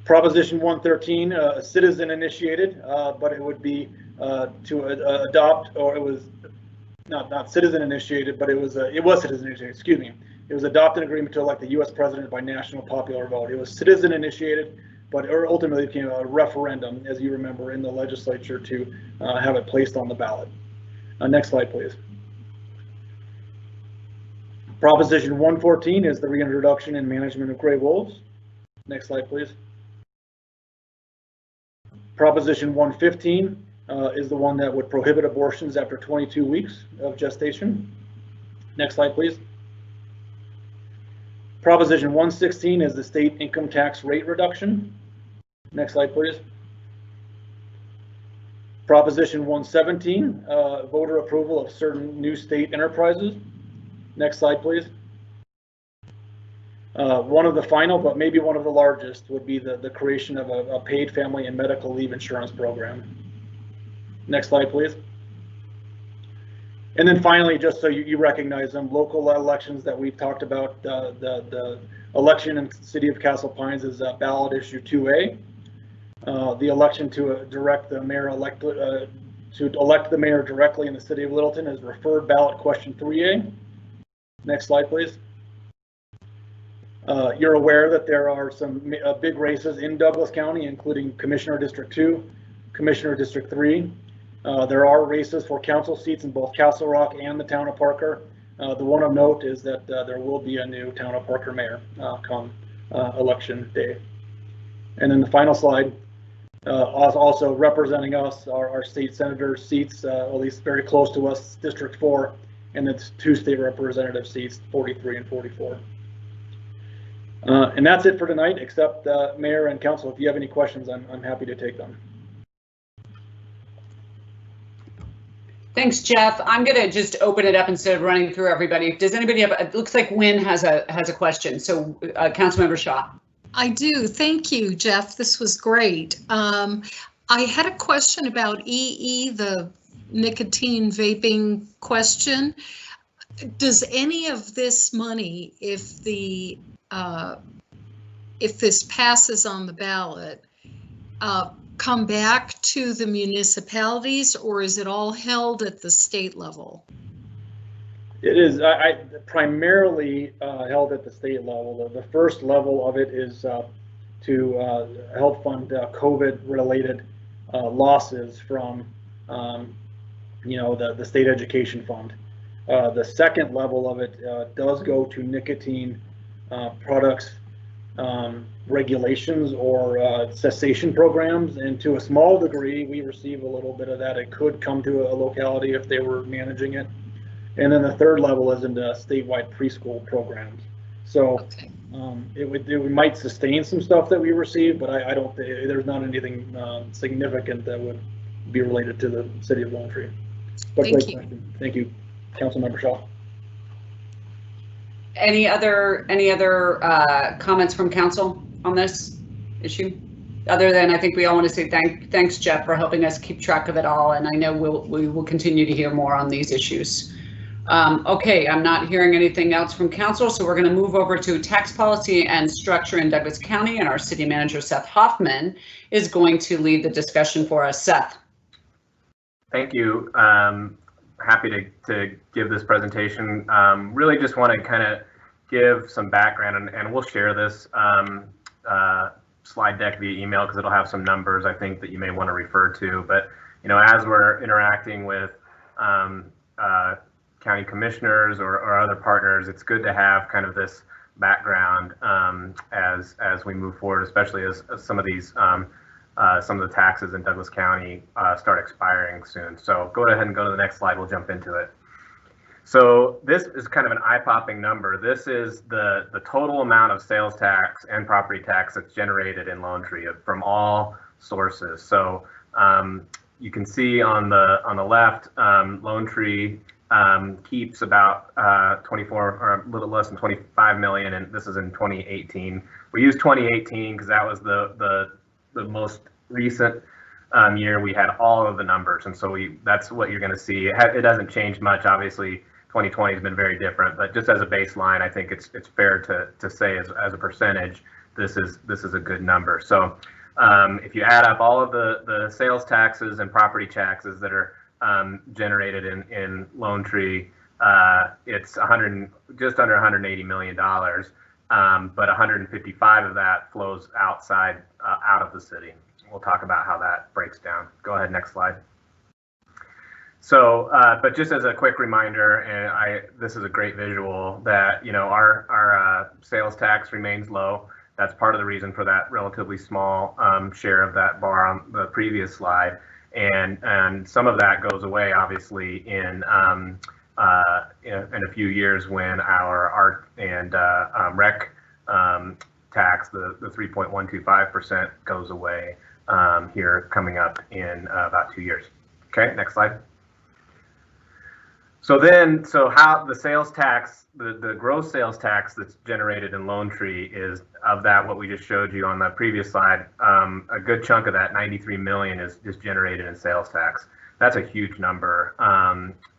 Proposition 113, citizen initiated, but it would be to adopt, or it was not citizen initiated, but it was citizen initiated, excuse me. It was adopt an agreement to elect the U.S. president by national popular vote. It was citizen initiated, but it ultimately became a referendum, as you remember, in the legislature to have it placed on the ballot. Next slide, please. Proposition 114 is the reintroduction and management of gray wolves. Next slide, please. Proposition 115 is the one that would prohibit abortions after 22 weeks of gestation. Next slide, please. Proposition 116 is the state income tax rate reduction. Next slide, please. Proposition 117, voter approval of certain new state enterprises. Next slide, please. One of the final, but maybe one of the largest, would be the creation of a paid family and medical leave insurance program. Next slide, please. And then finally, just so you recognize them, local elections that we've talked about, the election in the city of Castle Pines is ballot issue 2A. The election to direct the mayor to elect the mayor directly in the city of Littleton is referred ballot question 3A. Next slide, please. You're aware that there are some big races in Douglas County, including Commissioner District 2, Commissioner District 3. There are races for council seats in both Castle Rock and the town of Parker. The one of note is that there will be a new town of Parker mayor come election day. And then the final slide, also representing us, our state senator seats, at least very close to us, District 4, and it's 2 state representative seats, 43 and 44. And that's it for tonight, except Mayor and Council, if you have any questions, I'm happy to take them. Thanks, Jeff. I'm going to just open it up instead of running through everybody. Does anybody have, it looks like Wynn has a question. So Councilmember Shaw. I do. Thank you, Jeff. This was great. I had a question about EE, the nicotine vaping question. Does any of this money, if this passes on the ballot, come back to the municipalities, or is it all held at the state level? It is primarily held at the state level. The first level of it is to help fund COVID-related losses from, the state education fund. The second level of it does go to nicotine products regulations or cessation programs, and to a small degree we receive a little bit of that. It could come to a locality if they were managing it. And then the third level is into statewide preschool programs. So okay. It might sustain some stuff that we receive, but I don't think there's not anything significant that would be related to the city of Lone Tree. But thank you. Question. Thank you, Councilmember Shaw. Any other comments from council on this issue? Other than I think we all want to say thanks, Jeff, for helping us keep track of it all. And I know we will continue to hear more on these issues. Okay, I'm not hearing anything else from council, so we're going to move over to tax policy and structure in Douglas County, and our city manager, Seth Hoffman, is going to lead the discussion for us. Seth. Thank you. Happy to give this presentation. Really just want to kind of give some background, and we'll share this slide deck via email because it'll have some numbers I think that you may want to refer to. But as we're interacting with county commissioners or other partners, it's good to have kind of this background as we move forward, especially as some of these some of the taxes in Douglas County start expiring soon. So go ahead and go to the next slide. We'll jump into it. So this is kind of an eye-popping number. This is the total amount of sales tax and property tax that's generated in Lone Tree from all sources. So you can see on the left, Lone Tree keeps about 24 or a little less than 25 million, and this is in 2018. We used 2018 because that was the most recent year we had all of the numbers, and so that's what you're going to see. It doesn't change much, obviously. 2020 has been very different, but just as a baseline, I think it's fair to say as a percentage, this is a good number. So if you add up all of the sales taxes and property taxes that are generated in Lone Tree, it's just under $180 million, but 155 of that flows outside out of the city. We'll talk about how that breaks down. Go ahead, next slide. So, but just as a quick reminder, and this is a great visual, that our sales tax remains low. That's part of the reason for that relatively small share of that bar on the previous slide, and some of that goes away obviously in a few years when our art and rec tax, the 3.125%, goes away here coming up in about 2 years. Okay, next slide. So how the sales tax, the gross sales tax that's generated in Lone Tree is, of that, what we just showed you on the previous slide, a good chunk of that, 93 million, is just generated in sales tax. That's a huge number,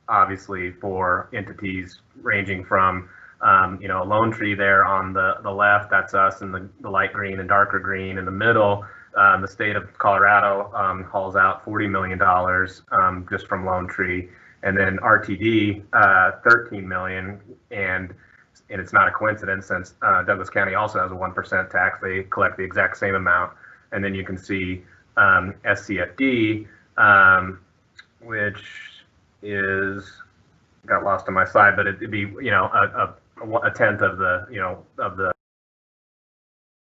obviously, for entities ranging from, Lone Tree there on the left, that's us in the light green and darker green. In the middle, the state of Colorado hauls out $40 million just from Lone Tree. And then RTD, 13 million, and it's not a coincidence since Douglas County also has a 1% tax. They collect the exact same amount. And then you can see SCFD, which got lost on my slide, but it'd be a tenth of the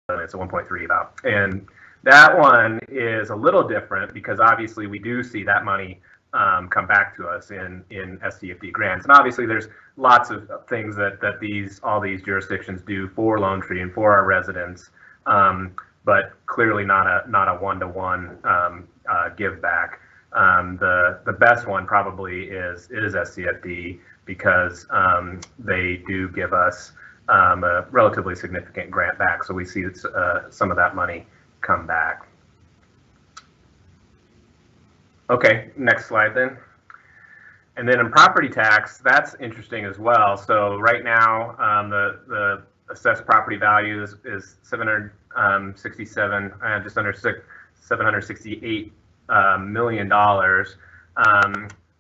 it's a 1.3 about. And that one is a little different because obviously we do see that money come back to us in SCFD grants, and obviously there's lots of things that all these jurisdictions do for Lone Tree and for our residents, but clearly not a one-to-one give back. The best one probably is SCFD because they do give us a relatively significant grant back, so we see some of that money come back. Okay, next slide then. And then in property tax, that's interesting as well. So right now, the assessed property value is 767, just under $768 million.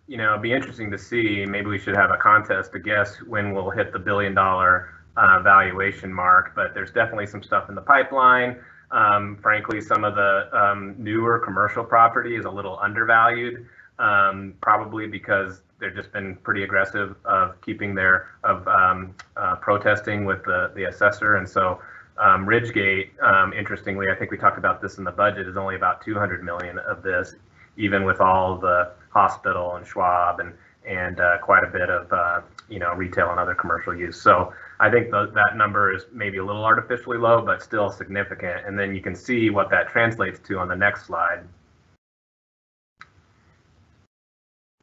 It'd be interesting to see. Maybe we should have a contest to guess when we'll hit the $1 billion valuation mark. But there's definitely some stuff in the pipeline. Frankly, some of the newer commercial property is a little undervalued, probably because they've just been pretty aggressive of protesting with the assessor. And so Ridgegate, interestingly, I think we talked about this in the budget, is only about 200 million of this, even with all the hospital and Schwab and quite a bit of retail and other commercial use. So I think that number is maybe a little artificially low, but still significant. And then you can see what that translates to on the next slide.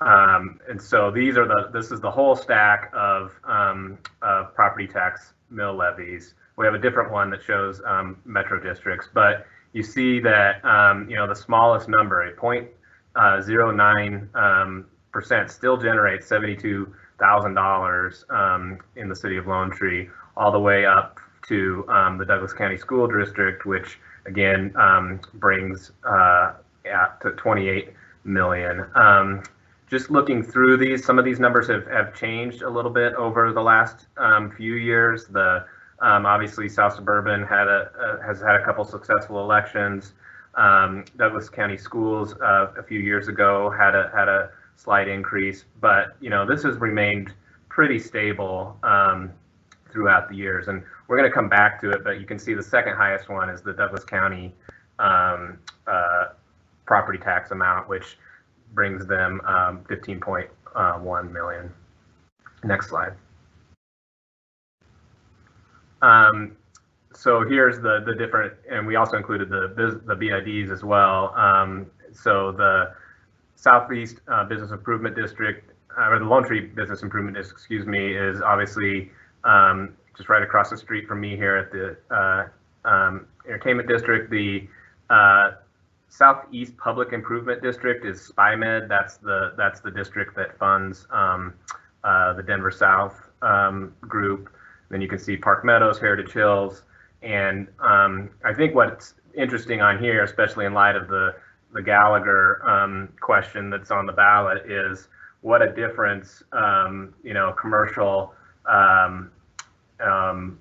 And so this is the whole stack of property tax mill levies. We have a different one that shows metro districts, but you see that the smallest number, 0.09%, still generates $72,000 in the city of Lone Tree, all the way up to the Douglas County School District, which again brings to 28 million. Just looking through these, some of these numbers have changed a little bit over the last few years. Obviously South Suburban has had a couple successful elections. Douglas County Schools a few years ago had a slight increase, but this has remained pretty stable throughout the years, and we're going to come back to it. But you can see the second highest one is the Douglas County property tax amount, which brings them 15.1 million. Next slide. So here's the different, and we also included the BIDs as well. So the Southeast Business Improvement District, or the Lone Tree Business Improvement District, excuse me, is obviously just right across the street from me here at the Entertainment District. The Southeast Public Improvement District is SPIMED. That's the district that funds the Denver South group. Then you can see Park Meadows, Heritage Hills, and I think what's interesting on here, especially in light of the Gallagher question that's on the ballot, is what a difference commercial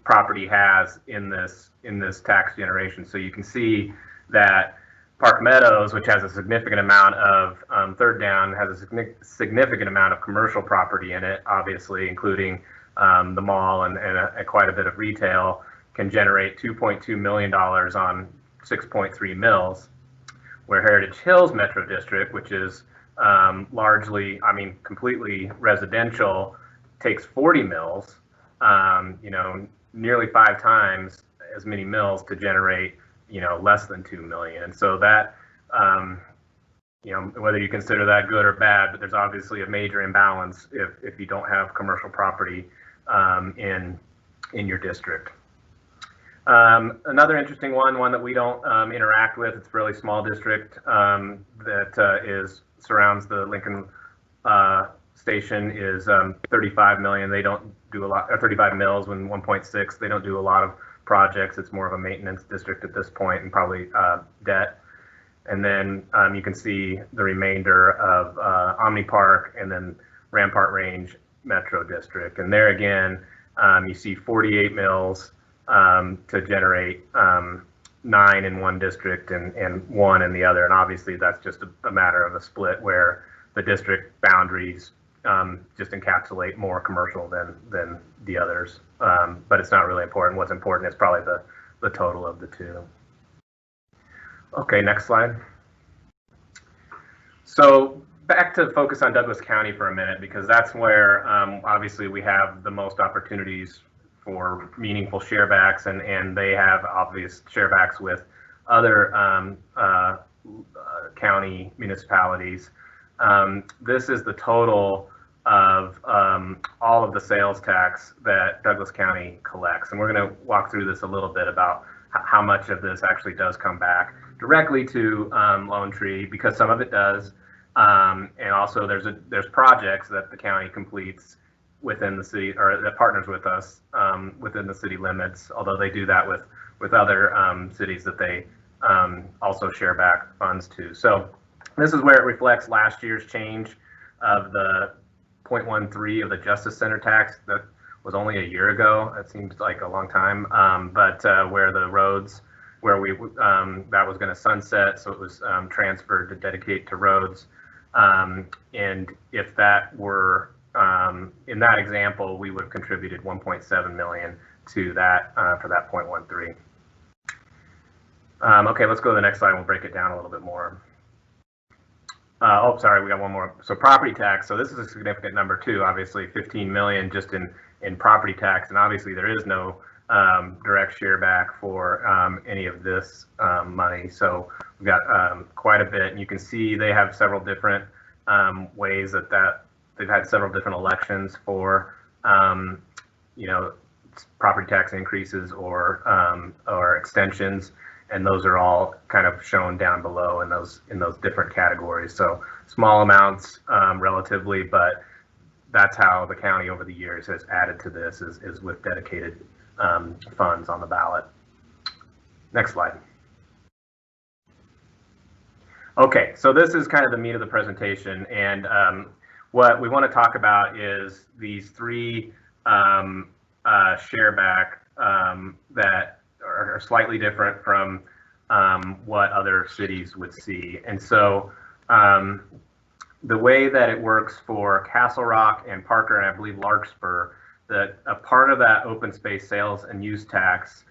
property has in this tax generation. So you can see that Park Meadows, which has a significant amount of third down, has a significant amount of commercial property in it, obviously, including the mall and quite a bit of retail, can generate $2.2 million on 6.3 mills, where Heritage Hills Metro District, which is largely, completely residential, takes 40 mills, nearly 5 times as many mills to generate, less than 2 million. And so that, whether you consider that good or bad, but there's obviously a major imbalance if you don't have commercial property in your district. Another interesting one that we don't interact with, it's a fairly small district that surrounds the Lincoln station, is 35 million. They don't do a lot, 35 mills when 1.6. They don't do a lot of projects. It's more of a maintenance district at this point, and probably debt. And then you can see the remainder of Omni Park and then Rampart Range Metro District. And there again, you see 48 mills to generate 9 in one district and 1 in the other. And obviously that's just a matter of a split where the district boundaries just encapsulate more commercial than the others. But it's not really important. What's important is probably the total of the two. Okay, next slide. So back to focus on Douglas County for a minute, because that's where obviously we have the most opportunities for meaningful sharebacks, and they have obvious sharebacks with other county municipalities. This is the total of all of the sales tax that Douglas County collects. And we're going to walk through this a little bit about how much of this actually does come back directly to Lone Tree, because some of it does. And also there's projects that the county completes within the city, or that partners with us within the city limits, although they do that with other cities that they also share back funds to. So this is where it reflects last year's change of the 0.13 of the Justice Center tax. That was only a year ago. That seems like a long time, but where the roads, where that was going to sunset, so it was transferred to dedicate to roads. And if that were in that example, we would have contributed 1.7 million to that for that 0.13. Okay, let's go to the next slide. We'll break it down a little bit more. Oh, sorry, we got one more. So property tax. So this is a significant number too. Obviously, 15 million just in property tax, and obviously there is no direct share back for any of this money. So we've got quite a bit, and you can see they have several different ways that they've had several different elections for property tax increases or extensions, and those are all kind of shown down below in those different categories. So small amounts relatively, but that's how the county over the years has added to this, is with dedicated funds on the ballot. Next slide. Okay, so this is kind of the meat of the presentation, and what we want to talk about is these 3 share back that are slightly different from what other cities would see. And so the way that it works for Castle Rock and Parker, and I believe Larkspur, that a part of that open space sales and use tax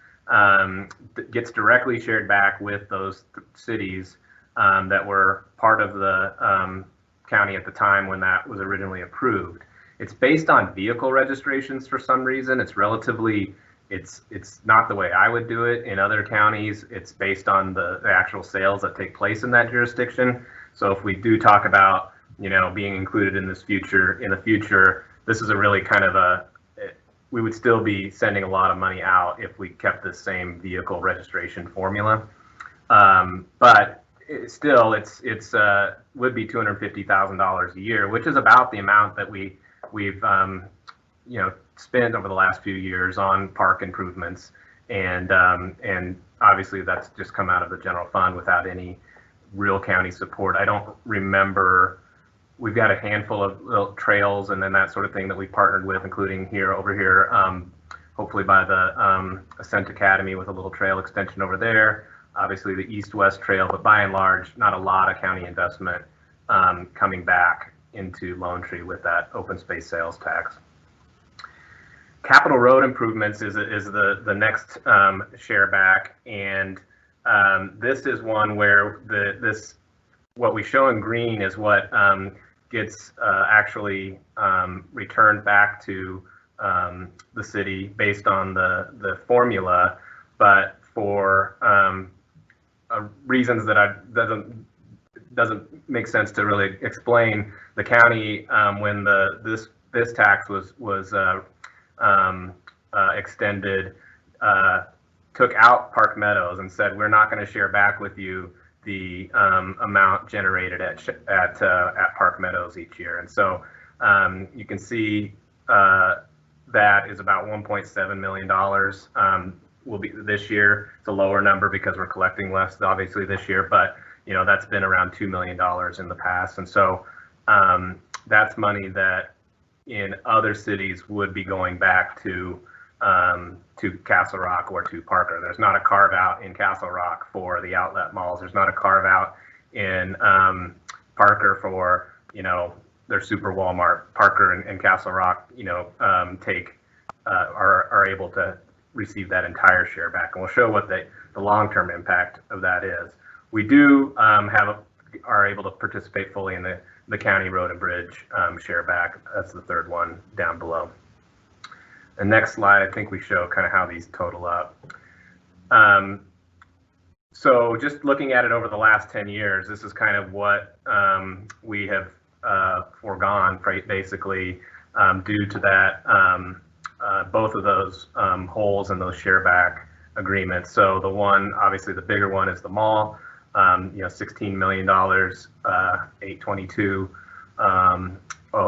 gets directly shared back with those cities that were part of the county at the time when that was originally approved. It's based on vehicle registrations for some reason. It's relatively, it's not the way I would do it. In other counties, it's based on the actual sales that take place in that jurisdiction. So if we do talk about, you know, being included in this in the future, this is a really kind of we would still be sending a lot of money out if we kept the same vehicle registration formula. But still, it's would be $250,000 a year, which is about the amount that we've you know, spent over the last few years on park improvements, and obviously that's just come out of the general fund without any real county support. I don't remember. We've got a handful of little trails and then that sort of thing that we partnered with, including over here, hopefully by the Ascent Academy with a little trail extension over there. Obviously the east-west trail, but by and large, not a lot of county investment coming back into Lone Tree with that open space sales tax. Capital road improvements is the next share back, and this is one where what we show in green is what gets actually returned back to the city based on the formula, but for reasons that doesn't make sense to really explain. The county, when this tax was extended, took out Park Meadows and said, we're not going to share back with you the amount generated at Park Meadows each year. And so you can see that is about $1.7 million. Will be this year. It's a lower number because we're collecting less, obviously, this year, but you know, that's been around $2 million in the past. And so that's money that in other cities would be going back to Castle Rock or to Parker. There's not a carve out in Castle Rock for the outlet malls. There's not a carve out in Parker for, you know, their super Walmart. Parker and Castle Rock, you know, are able to receive that entire share back, and we'll show what the long-term impact of that is. We do are able to participate fully in the county road and bridge share back. That's the third one down below. The next slide, I think we show kind of how these total up. So just looking at it over the last 10 years, this is kind of what we have foregone, basically, due to that, both of those holes in those share back agreements. So the one, obviously the bigger one is the mall, you know, $16 million, 822,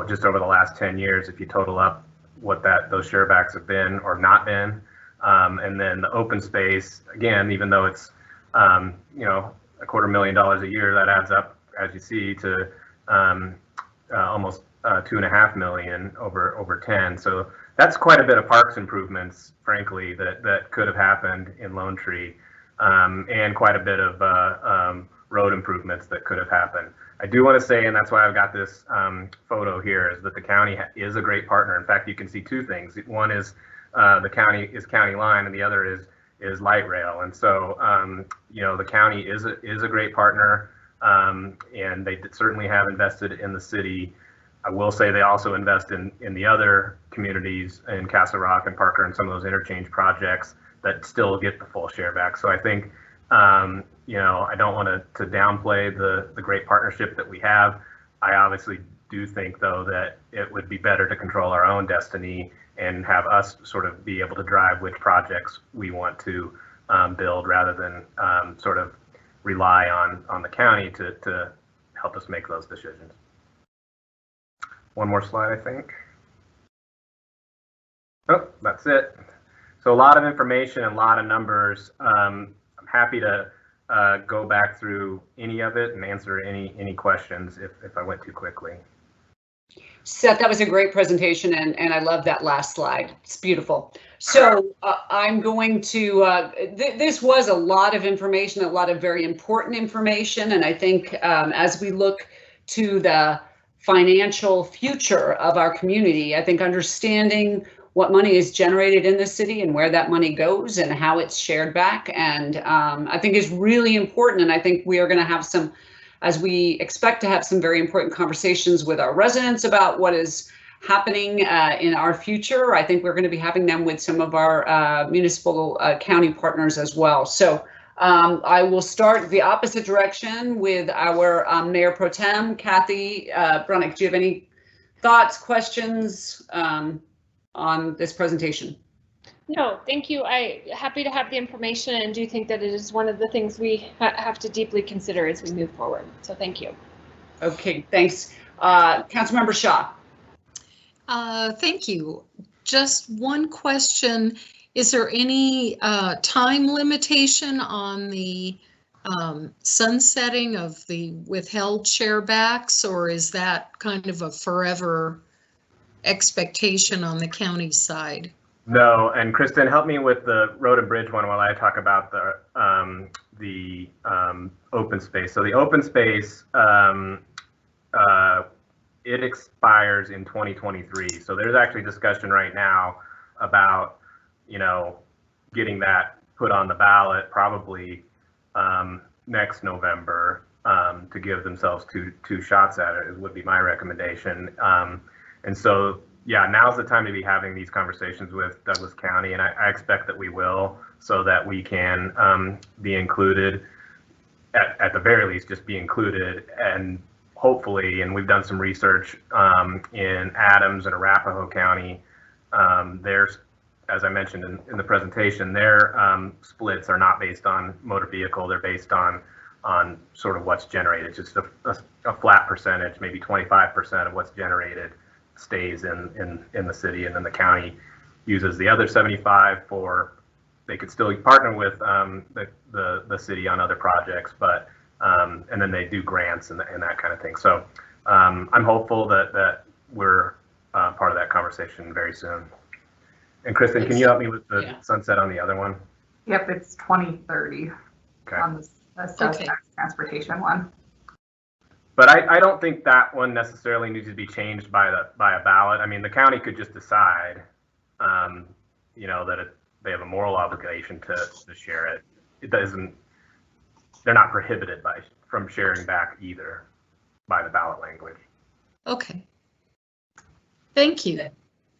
just over the last 10 years, if you total up what those share backs have been or not been. And then the open space, again, even though it's, you know, $250,000 a year, that adds up, as you see, to almost $2.5 million over 10. So that's quite a bit of parks improvements, frankly, that could have happened in Lone Tree, and quite a bit of road improvements that could have happened. I do want to say, and that's why I've got this photo here, is that the county is a great partner. In fact, you can see two things. One is the county is county line, and the other is light rail. And so, you know, the county is a great partner, and they certainly have invested in the city. I will say they also invest in the other communities in Castle Rock and Parker and some of those interchange projects that still get the full share back. So I think, you know, I don't want to downplay the great partnership that we have. I obviously do think, though, that it would be better to control our own destiny and have us sort of be able to drive which projects we want to build, rather than sort of rely on the county to help us make those decisions. One more slide, I think. Oh, that's it. So a lot of information and a lot of numbers. I'm happy to go back through any of it and answer any questions if I went too quickly. Seth, that was a great presentation, and I love that last slide. It's beautiful. So I'm going to, this was a lot of information, a lot of very important information, and I think as we look to the financial future of our community, I think understanding what money is generated in the city and where that money goes and how it's shared back, and I think is really important. And I think we are going to have some, as we expect to have some very important conversations with our residents about what is happening in our future. I think we're going to be having them with some of our municipal county partners as well. So I will start the opposite direction with our Mayor Pro Tem, Kathy Brunick. Do you have any thoughts, questions on this presentation? No, thank you. I'm happy to have the information and do think that it is one of the things we have to deeply consider as we move forward. So thank you. Okay, thanks. Councilmember Shaw. Thank you. Just one question. Is there any time limitation on the sunsetting of the withheld share backs, or is that kind of a forever expectation on the county side? No, and Kristen, help me with the road and bridge one while I talk about the open space. So the open space, it expires in 2023. So there's actually discussion right now about, getting that put on the ballot probably next November to give themselves two shots at it, would be my recommendation. And so, yeah, now's the time to be having these conversations with Douglas County, and I expect that we will, so that we can be included, at the very least, just be included, and hopefully, and we've done some research in Adams and Arapahoe County, there's, as I mentioned in the presentation, their splits are not based on motor vehicle, they're based on sort of what's generated, just a flat percentage, maybe 25% of what's generated stays in the city, and then the county uses the other 75 for, they could still partner with the city on other projects, but and then they do grants and that kind of thing. So I'm hopeful that we're part of that conversation very soon. And Kristen, can you help me with the sunset on the other one? Yep, it's 2030 on the sales tax transportation one. But I don't think that one necessarily needs to be changed by a ballot. I mean, the county could just decide, that they have a moral obligation to share it. It doesn't. They're not prohibited from sharing back either by the ballot language. Okay. Thank you.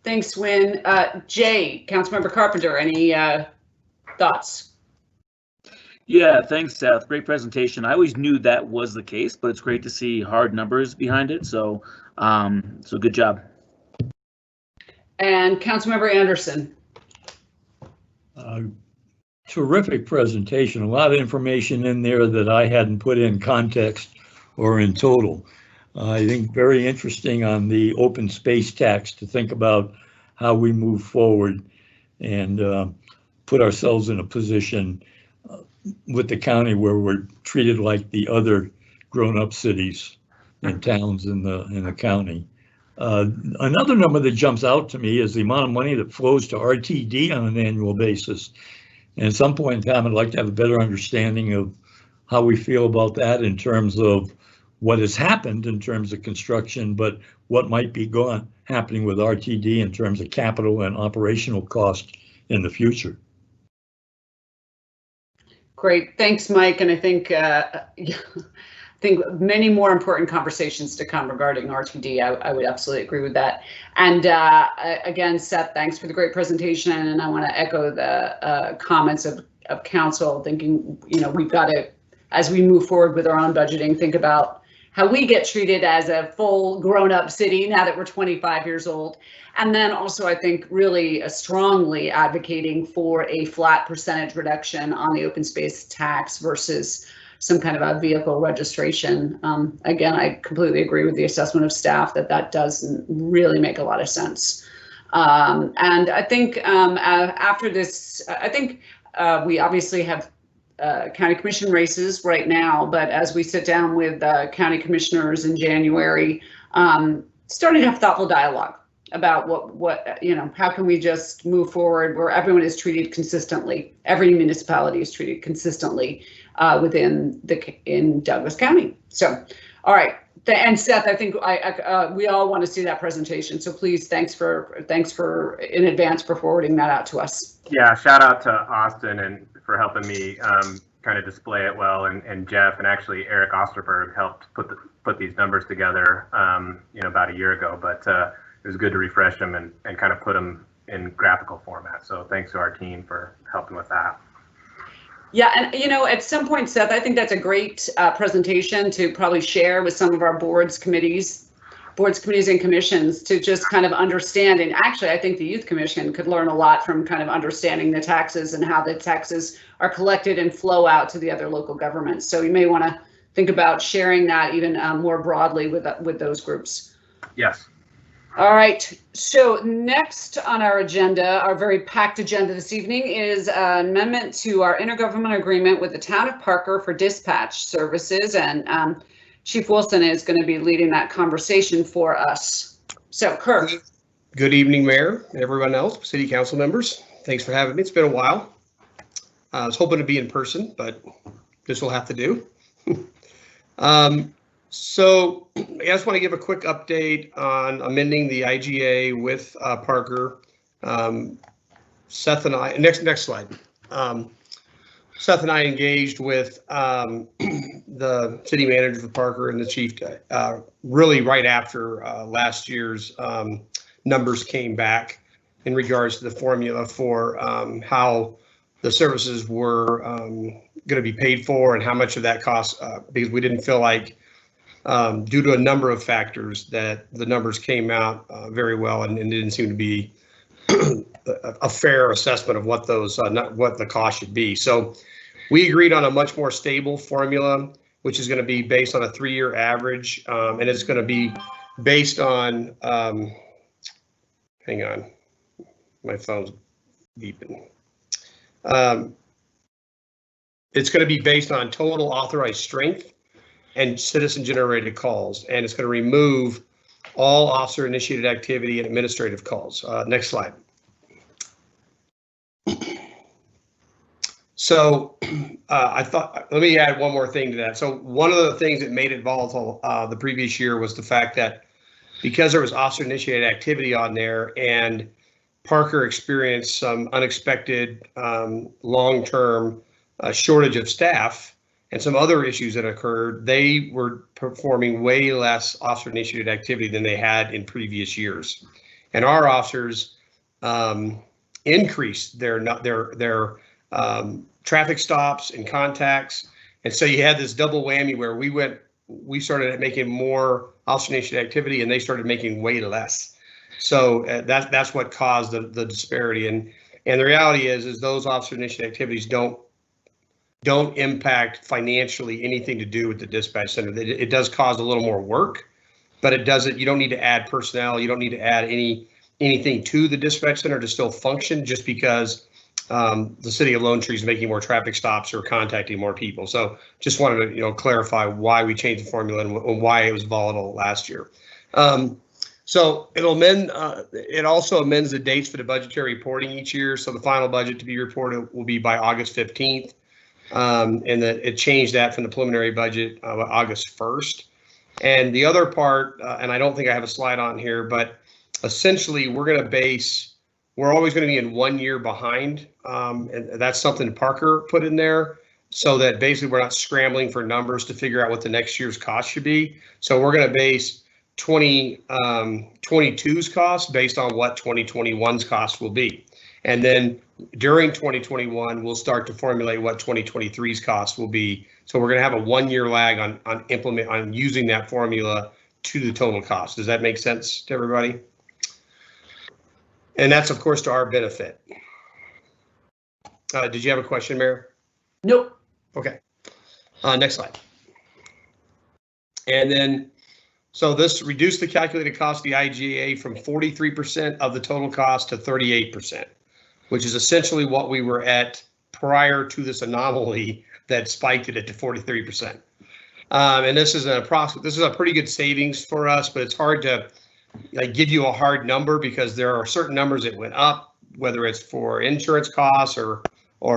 Thanks, Wynn. Jay, Councilmember Carpenter, any thoughts? Yeah, thanks, Seth. Great presentation. I always knew that was the case, but it's great to see hard numbers behind it. So, so good job. And Councilmember Anderson. Terrific presentation. A lot of information in there that I hadn't put in context or in total. I think very interesting on the open space tax to think about how we move forward and put ourselves in a position with the county where we're treated like the other grown-up cities and towns in the county. Another number that jumps out to me is the amount of money that flows to RTD on an annual basis. And at some point in time, I'd like to have a better understanding of how we feel about that in terms of what has happened in terms of construction, but what might be happening with RTD in terms of capital and operational cost in the future. Great, thanks, Mike. And I think many more important conversations to come regarding RTD. I would absolutely agree with that. And again, Seth, thanks for the great presentation. And I want to echo the comments of council, thinking, we've got to, as we move forward with our own budgeting, think about how we get treated as a full grown-up city now that we're 25 years old. And then also, I think, really strongly advocating for a flat percentage reduction on the open space tax versus some kind of a vehicle registration. Again, I completely agree with the assessment of staff that doesn't really make a lot of sense. And I think after this, I think we obviously have county commission races right now, but as we sit down with county commissioners in January, starting to have thoughtful dialogue about how can we just move forward where everyone is treated consistently, every municipality is treated consistently in Douglas County. So, all right. And Seth, I think we all want to see that presentation. So please, thanks for in advance for forwarding that out to us. Yeah, shout out to Austin and for helping me kind of display it well, and Jeff, and actually Eric Osterberg helped put these numbers together, about a year ago. But was good to refresh them and kind of put them in graphical format. So thanks to our team for helping with that. Yeah, and at some point, Seth, I think that's a great presentation to probably share with some of our boards, committees and commissions to just kind of understand. And actually, I think the Youth Commission could learn a lot from kind of understanding the taxes and how the taxes are collected and flow out to the other local governments. So you may want to think about sharing that even more broadly with those groups. Yes. All right, so next on our agenda, our very packed agenda this evening, is an amendment to our intergovernmental agreement with the town of Parker for dispatch services, and Chief Wilson is going to be leading that conversation for us. So, Kirk. Good evening, Mayor, and everyone else, City Council members. Thanks for having me. It's been a while. I was hoping to be in person, but this will have to do. So I just want to give a quick update on amending the IGA with Parker. Seth and I, next slide. Seth and I engaged with the city manager for Parker and the chief really right after last year's numbers came back in regards to the formula for how the services were going to be paid for and how much of that cost, because we didn't feel like due to a number of factors that the numbers came out very well and didn't seem to be a fair assessment of what those what the cost should be. So we agreed on a much more stable formula, which is going to be based on a 3-year average, and it's going to be based on hang on, my phone's beeping. It's going to be based on total authorized strength and citizen generated calls, and it's going to remove all officer initiated activity and administrative calls. Next slide. So let me add one more thing to that. So one of the things that made it volatile the previous year was the fact that because there was officer initiated activity on there and Parker experienced some unexpected long-term shortage of staff and some other issues that occurred, they were performing way less officer-initiated activity than they had in previous years. And our officers increased their traffic stops and contacts. And so you had this double whammy where we started making more officer-initiated activity and they started making way less. So that's what caused the disparity. And the reality is those officer-initiated activities don't impact financially anything to do with the dispatch center. It does cause a little more work, but it doesn't. You don't need to add personnel. You don't need to add anything to the dispatch center to still function just because the city of Lone Tree is making more traffic stops or contacting more people. So just wanted to clarify why we changed the formula and why it was volatile last year. So it'll amend. It also amends the dates for the budgetary reporting each year. So the final budget to be reported will be by August 15th. And that it changed that from the preliminary budget August 1st. And the other part, and I don't think I have a slide on here, but essentially we're always going to be in 1 year behind. And that's something Parker put in there so that basically we're not scrambling for numbers to figure out what the next year's cost should be. So we're going to base 2022's cost based on what 2021's cost will be. And then during 2021, we'll start to formulate what 2023's cost will be. So we're going to have a 1 year lag on using that formula to the total cost. Does that make sense to everybody? And that's of course to our benefit. Did you have a question, Mayor? Nope. Okay. Next slide. And then, so this reduced the calculated cost of the IGA from 43% of the total cost to 38%. Which is essentially what we were at prior to this anomaly that spiked it to 43%. And this is a pretty good savings for us, but it's hard to give you a hard number because there are certain numbers that went up, whether it's for insurance costs or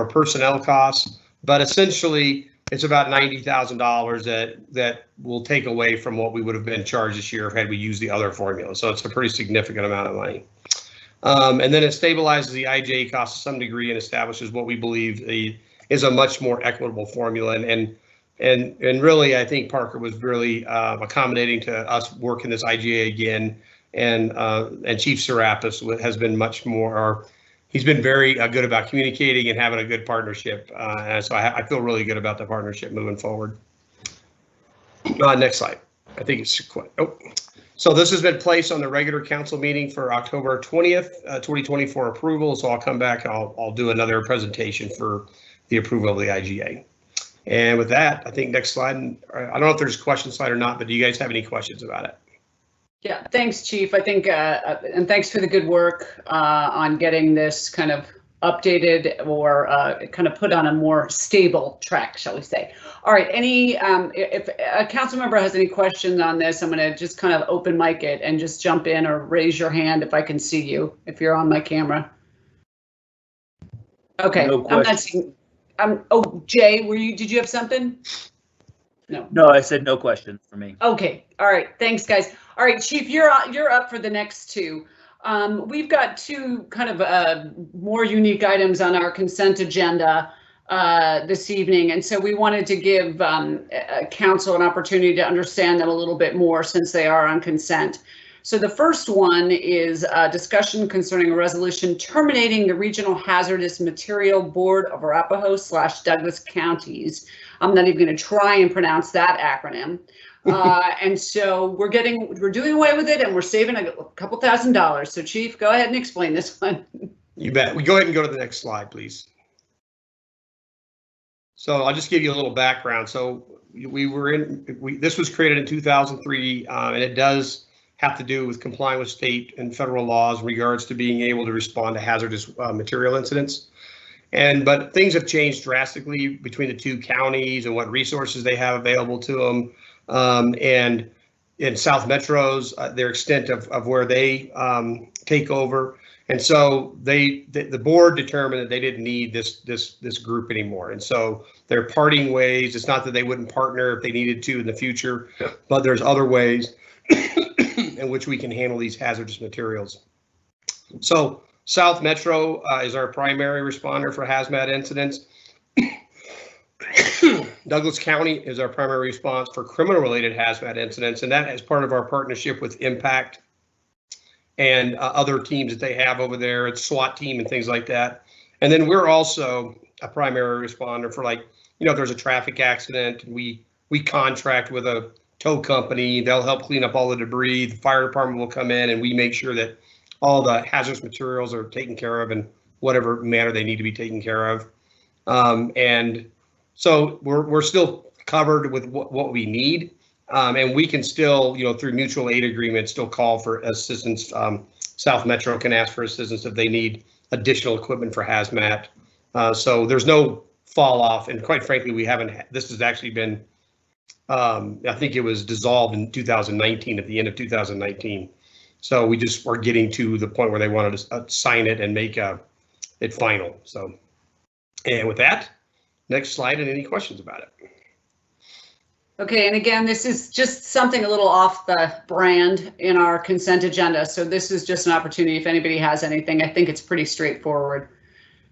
personnel costs. But essentially, it's about $90,000 that will take away from what we would have been charged this year had we used the other formula. So it's a pretty significant amount of money. And then it stabilizes the IGA cost to some degree and establishes what we believe is a much more equitable formula. And really, I think Parker was really accommodating to us working this IGA again and Chief Serapis has been much more, he's been very good about communicating and having a good partnership. And so I feel really good about the partnership moving forward. Next slide. I think it's quite, So this has been placed on the regular council meeting for October 20th, 2024 approval. So I'll come back, I'll do another presentation for the approval of the IGA. And with that, I think next slide, I don't know if there's a question slide or not, but do you guys have any questions about it? Yeah, thanks, Chief. I think, and thanks for the good work on getting this kind of updated or kind of put on a more stable track, shall we say. All right, if a council member has any questions on this, I'm going to just kind of open mic it and just jump in or raise your hand if I can see you, if you're on my camera. Okay, No I'm not seeing. Oh, Jay, did you have something? No. No, I said no question for me. Okay. All right. Thanks, guys. All right, Chief, you're up for the next two. We've got two kind of more unique items on our consent agenda this evening, and so we wanted to give council an opportunity to understand them a little bit more since they are on consent. So the first one is a discussion concerning a resolution terminating the Regional Hazardous Material Board of Arapahoe/Douglas counties. I'm not even going to try and pronounce that acronym. And so we're doing away with it, and we're saving a couple $1,000s. So Chief, go ahead and explain this one. You bet. We go ahead and go to the next slide, please. So I'll just give you a little background. So this was created in 2003, and it does have to do with complying with state and federal laws in regards to being able to respond to hazardous material incidents. But things have changed drastically between the two counties and what resources they have available to them. And in South Metro's, their extent of where they take over. And so the board determined that they didn't need this group anymore. And so they're parting ways. It's not that they wouldn't partner if they needed to in the future, but there's other ways in which we can handle these hazardous materials. So South Metro is our primary responder for hazmat incidents. Douglas County is our primary response for criminal-related hazmat incidents, and that is part of our partnership with Impact and other teams that they have over there. It's SWAT team and things like that. And then we're also a primary responder for, like, if there's a traffic accident, we contract with a tow company. They'll help clean up all the debris. The fire department will come in, and we make sure that all the hazardous materials are taken care of in whatever manner they need to be taken care of. And so we're still covered with what we need, and we can still, through mutual aid agreements, still call for assistance. South Metro can ask for assistance if they need additional equipment for hazmat. So there's no fall off, and quite frankly, we haven't. This has actually been, I think it was dissolved in 2019, at the end of 2019. So we just are getting to the point where they wanted to sign it and make it final. So, and with that, next slide, and any questions about it? Okay, and again, this is just something a little off the brand in our consent agenda. So this is just an opportunity if anybody has anything. I think it's pretty straightforward.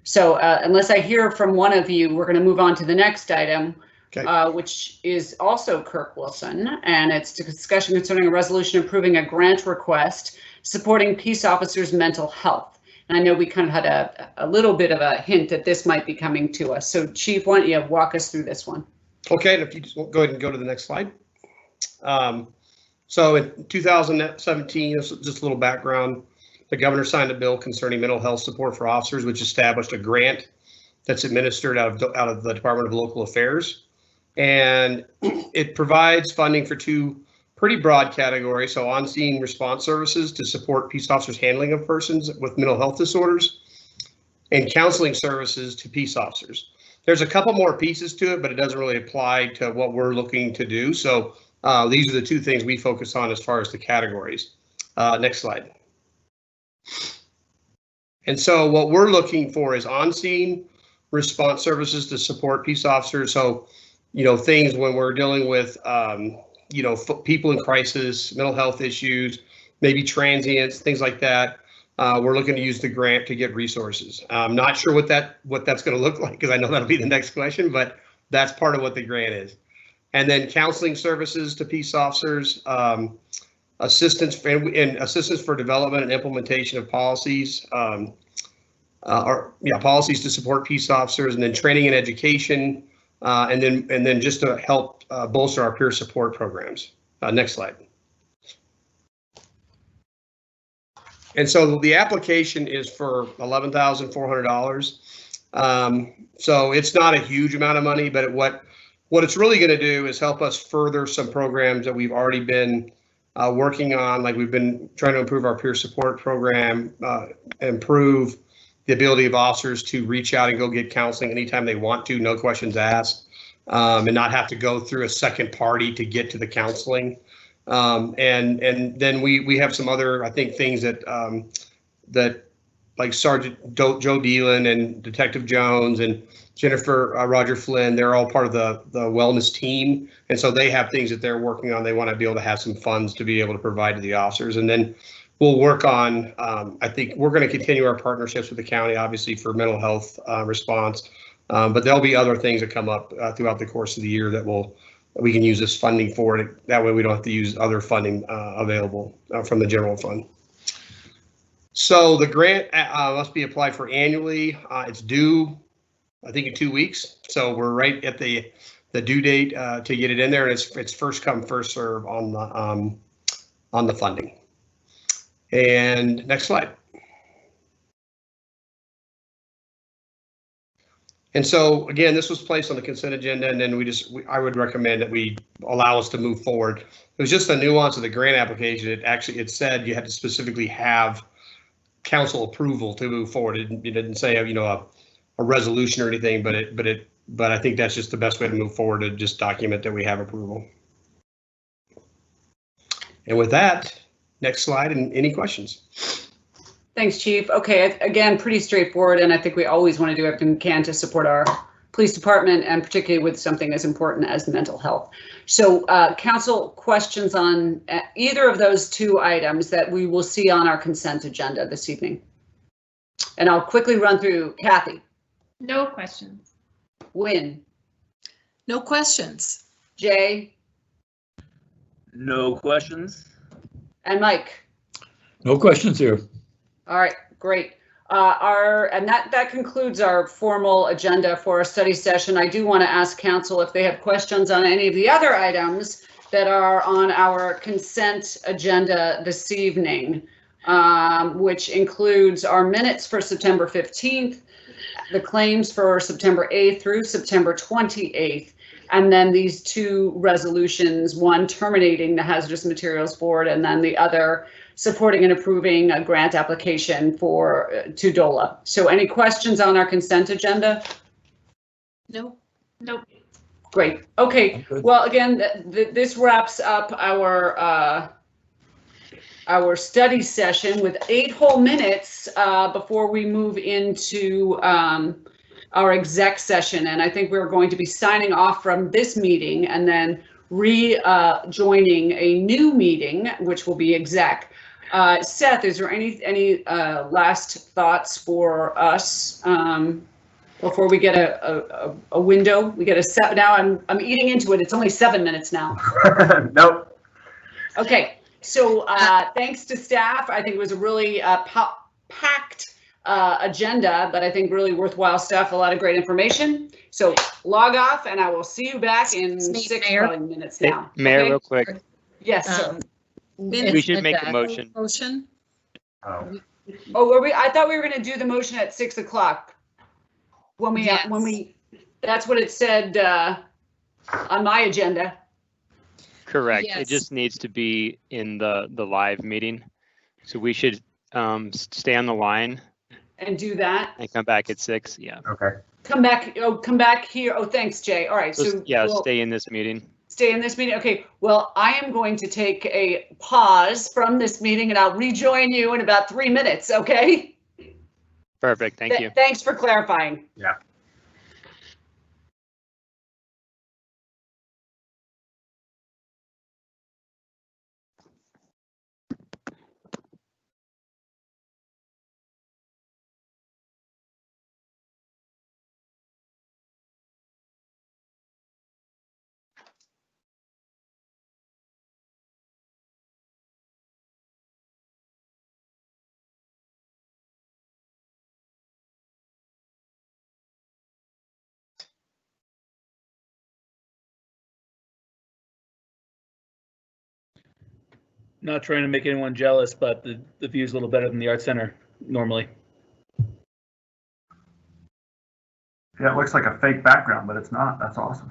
So unless I hear from one of you, we're going to move on to the next item, okay. Which is also Kirk Wilson, and it's a discussion concerning a resolution approving a grant request supporting peace officers' mental health. And I know we kind of had a little bit of a hint that this might be coming to us. So Chief, why don't you walk us through this one? Okay, and if you just go ahead and go to the next slide. So in 2017, just a little background, the governor signed a bill concerning mental health support for officers, which established a grant that's administered out of the Department of Local Affairs. And it provides funding for two pretty broad categories. So on-scene response services to support peace officers' handling of persons with mental health disorders, and counseling services to peace officers. There's a couple more pieces to it, but it doesn't really apply to what we're looking to do. So these are the two things we focus on as far as the categories. Next slide. And so what we're looking for is on-scene response services to support peace officers. So, things when we're dealing with, people in crisis, mental health issues, maybe transients, things like that. We're looking to use the grant to get resources. I'm not sure what that's going to look like, because I know that'll be the next question, but that's part of what the grant is. And then counseling services to peace officers. assistance for development and implementation of policies, policies to support peace officers, and then training and education, and then just to help bolster our peer support programs. Next slide. And so the application is for $11,400. So it's not a huge amount of money, but what it's really going to do is help us further some programs that we've already been working on. Like we've been trying to improve our peer support program, improve the ability of officers to reach out and go get counseling anytime they want to, no questions asked, and not have to go through a second party to get to the counseling. And then we have some other, I think, things that like Sergeant Joe Dealin and Detective Jones and Jennifer Roger Flynn, they're all part of the wellness team. And so they have things that they're working on. They want to be able to have some funds to be able to provide to the officers. And then we'll work on, I think we're going to continue our partnerships with the county, obviously, for mental health response. But there'll be other things that come up throughout the course of the year that we can use this funding for it. That way we don't have to use other funding available from the general fund. So the grant must be applied for annually. It's due, I think, in 2 weeks. So we're right at the due date to get it in there, and it's first come, first serve on the funding. And next slide. And so again, this was placed on the consent agenda, and then I would recommend that we allow us to move forward. It was just a nuance of the grant application. It said you had to specifically have council approval to move forward. It didn't say, a resolution or anything, but I think that's just the best way to move forward, to just document that we have approval. And with that, next slide, and any questions? Thanks, Chief. Okay, again, pretty straightforward, and I think we always want to do everything we can to support our police department, and particularly with something as important as mental health. So council, questions on either of those two items that we will see on our consent agenda this evening? And I'll quickly run through. Kathy? No questions. Wynn? No questions. Jay? No questions. And Mike? No questions here. All right, great. And that concludes our formal agenda for our study session. I do want to ask council if they have questions on any of the other items that are on our consent agenda this evening, which includes our minutes for September 15th, the claims for September 8th through September 28th, and then these two resolutions, one terminating the Hazardous Materials Board, and then the other supporting and approving a grant application to DOLA. So any questions on our consent agenda? No. Nope. Great. Okay. Well, again, this wraps up our study session with 8 whole minutes before we move into our exec session. And I think we're going to be signing off from this meeting and then joining a new meeting, which will be exec. Seth, is there any last thoughts for us before we get a window? We get a 7 now. I'm eating into it. It's only 7 minutes now. Nope. Okay. So thanks to staff. I think it was a really packed agenda, but I think really worthwhile stuff. A lot of great information. So log off, and I will see you back in 6 minutes now. Mayor, okay? real quick. Yes, sir. We should make a motion. Oh, I thought we were going to do the motion at 6 o'clock. When we, that's what it said on my agenda. Correct. Yes. It just needs to be in the live meeting. So we should stay on the line and do that and come back at 6. Yeah. Okay. Come back here. Oh, thanks, Jay. All right. So yeah, stay in this meeting. Stay in this meeting. Okay. Well, I am going to take a pause from this meeting, and I'll rejoin you in about 3 minutes. Okay. Perfect. Thank you. Thanks for clarifying. Yeah. Not trying to make anyone jealous, but the view is a little better than the Art Center normally. Yeah, it looks like a fake background, but it's not. That's awesome.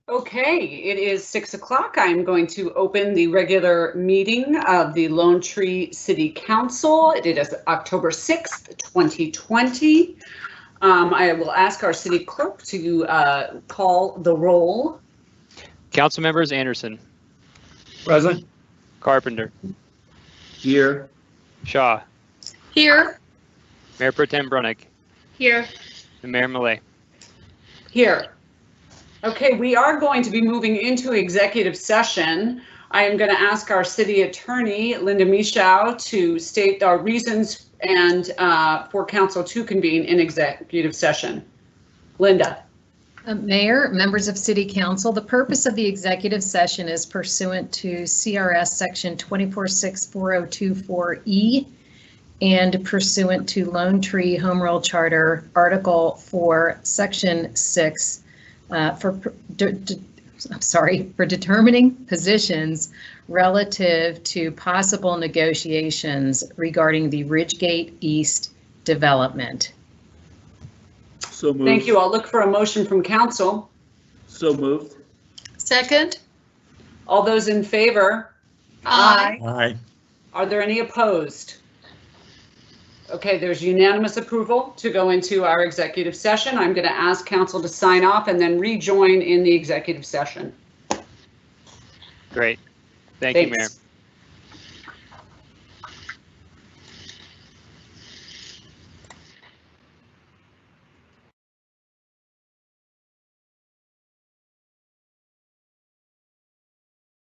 Okay, it is 6 o'clock. I'm going to open the regular meeting of the Lone Tree City Council. It is October 6th, 2020. I will ask our city clerk to call the roll. Council members: Anderson, Present. Carpenter, Here. Shaw, Here. Mayor Pro Tem Brunick, Here. and Mayor Millet. Here. Okay, we are going to be moving into executive session. I am going to ask our city attorney, Linda Michaud, to state our reasons and for council to convene in executive session. Linda. Mayor, members of City Council, the purpose of the executive session is pursuant to CRS Section 2464024E and pursuant to Lone Tree Home Rule Charter Article 4, Section 6, for determining positions relative to possible negotiations regarding the Ridgegate East development. So moved. Thank you. I'll look for a motion from council. So moved. Second. All those in favor? Aye. Aye. Are there any opposed? Okay, there's unanimous approval to go into our executive session. I'm going to ask council to sign off and then rejoin in the executive session. Great. Thank you, Mayor. Thanks.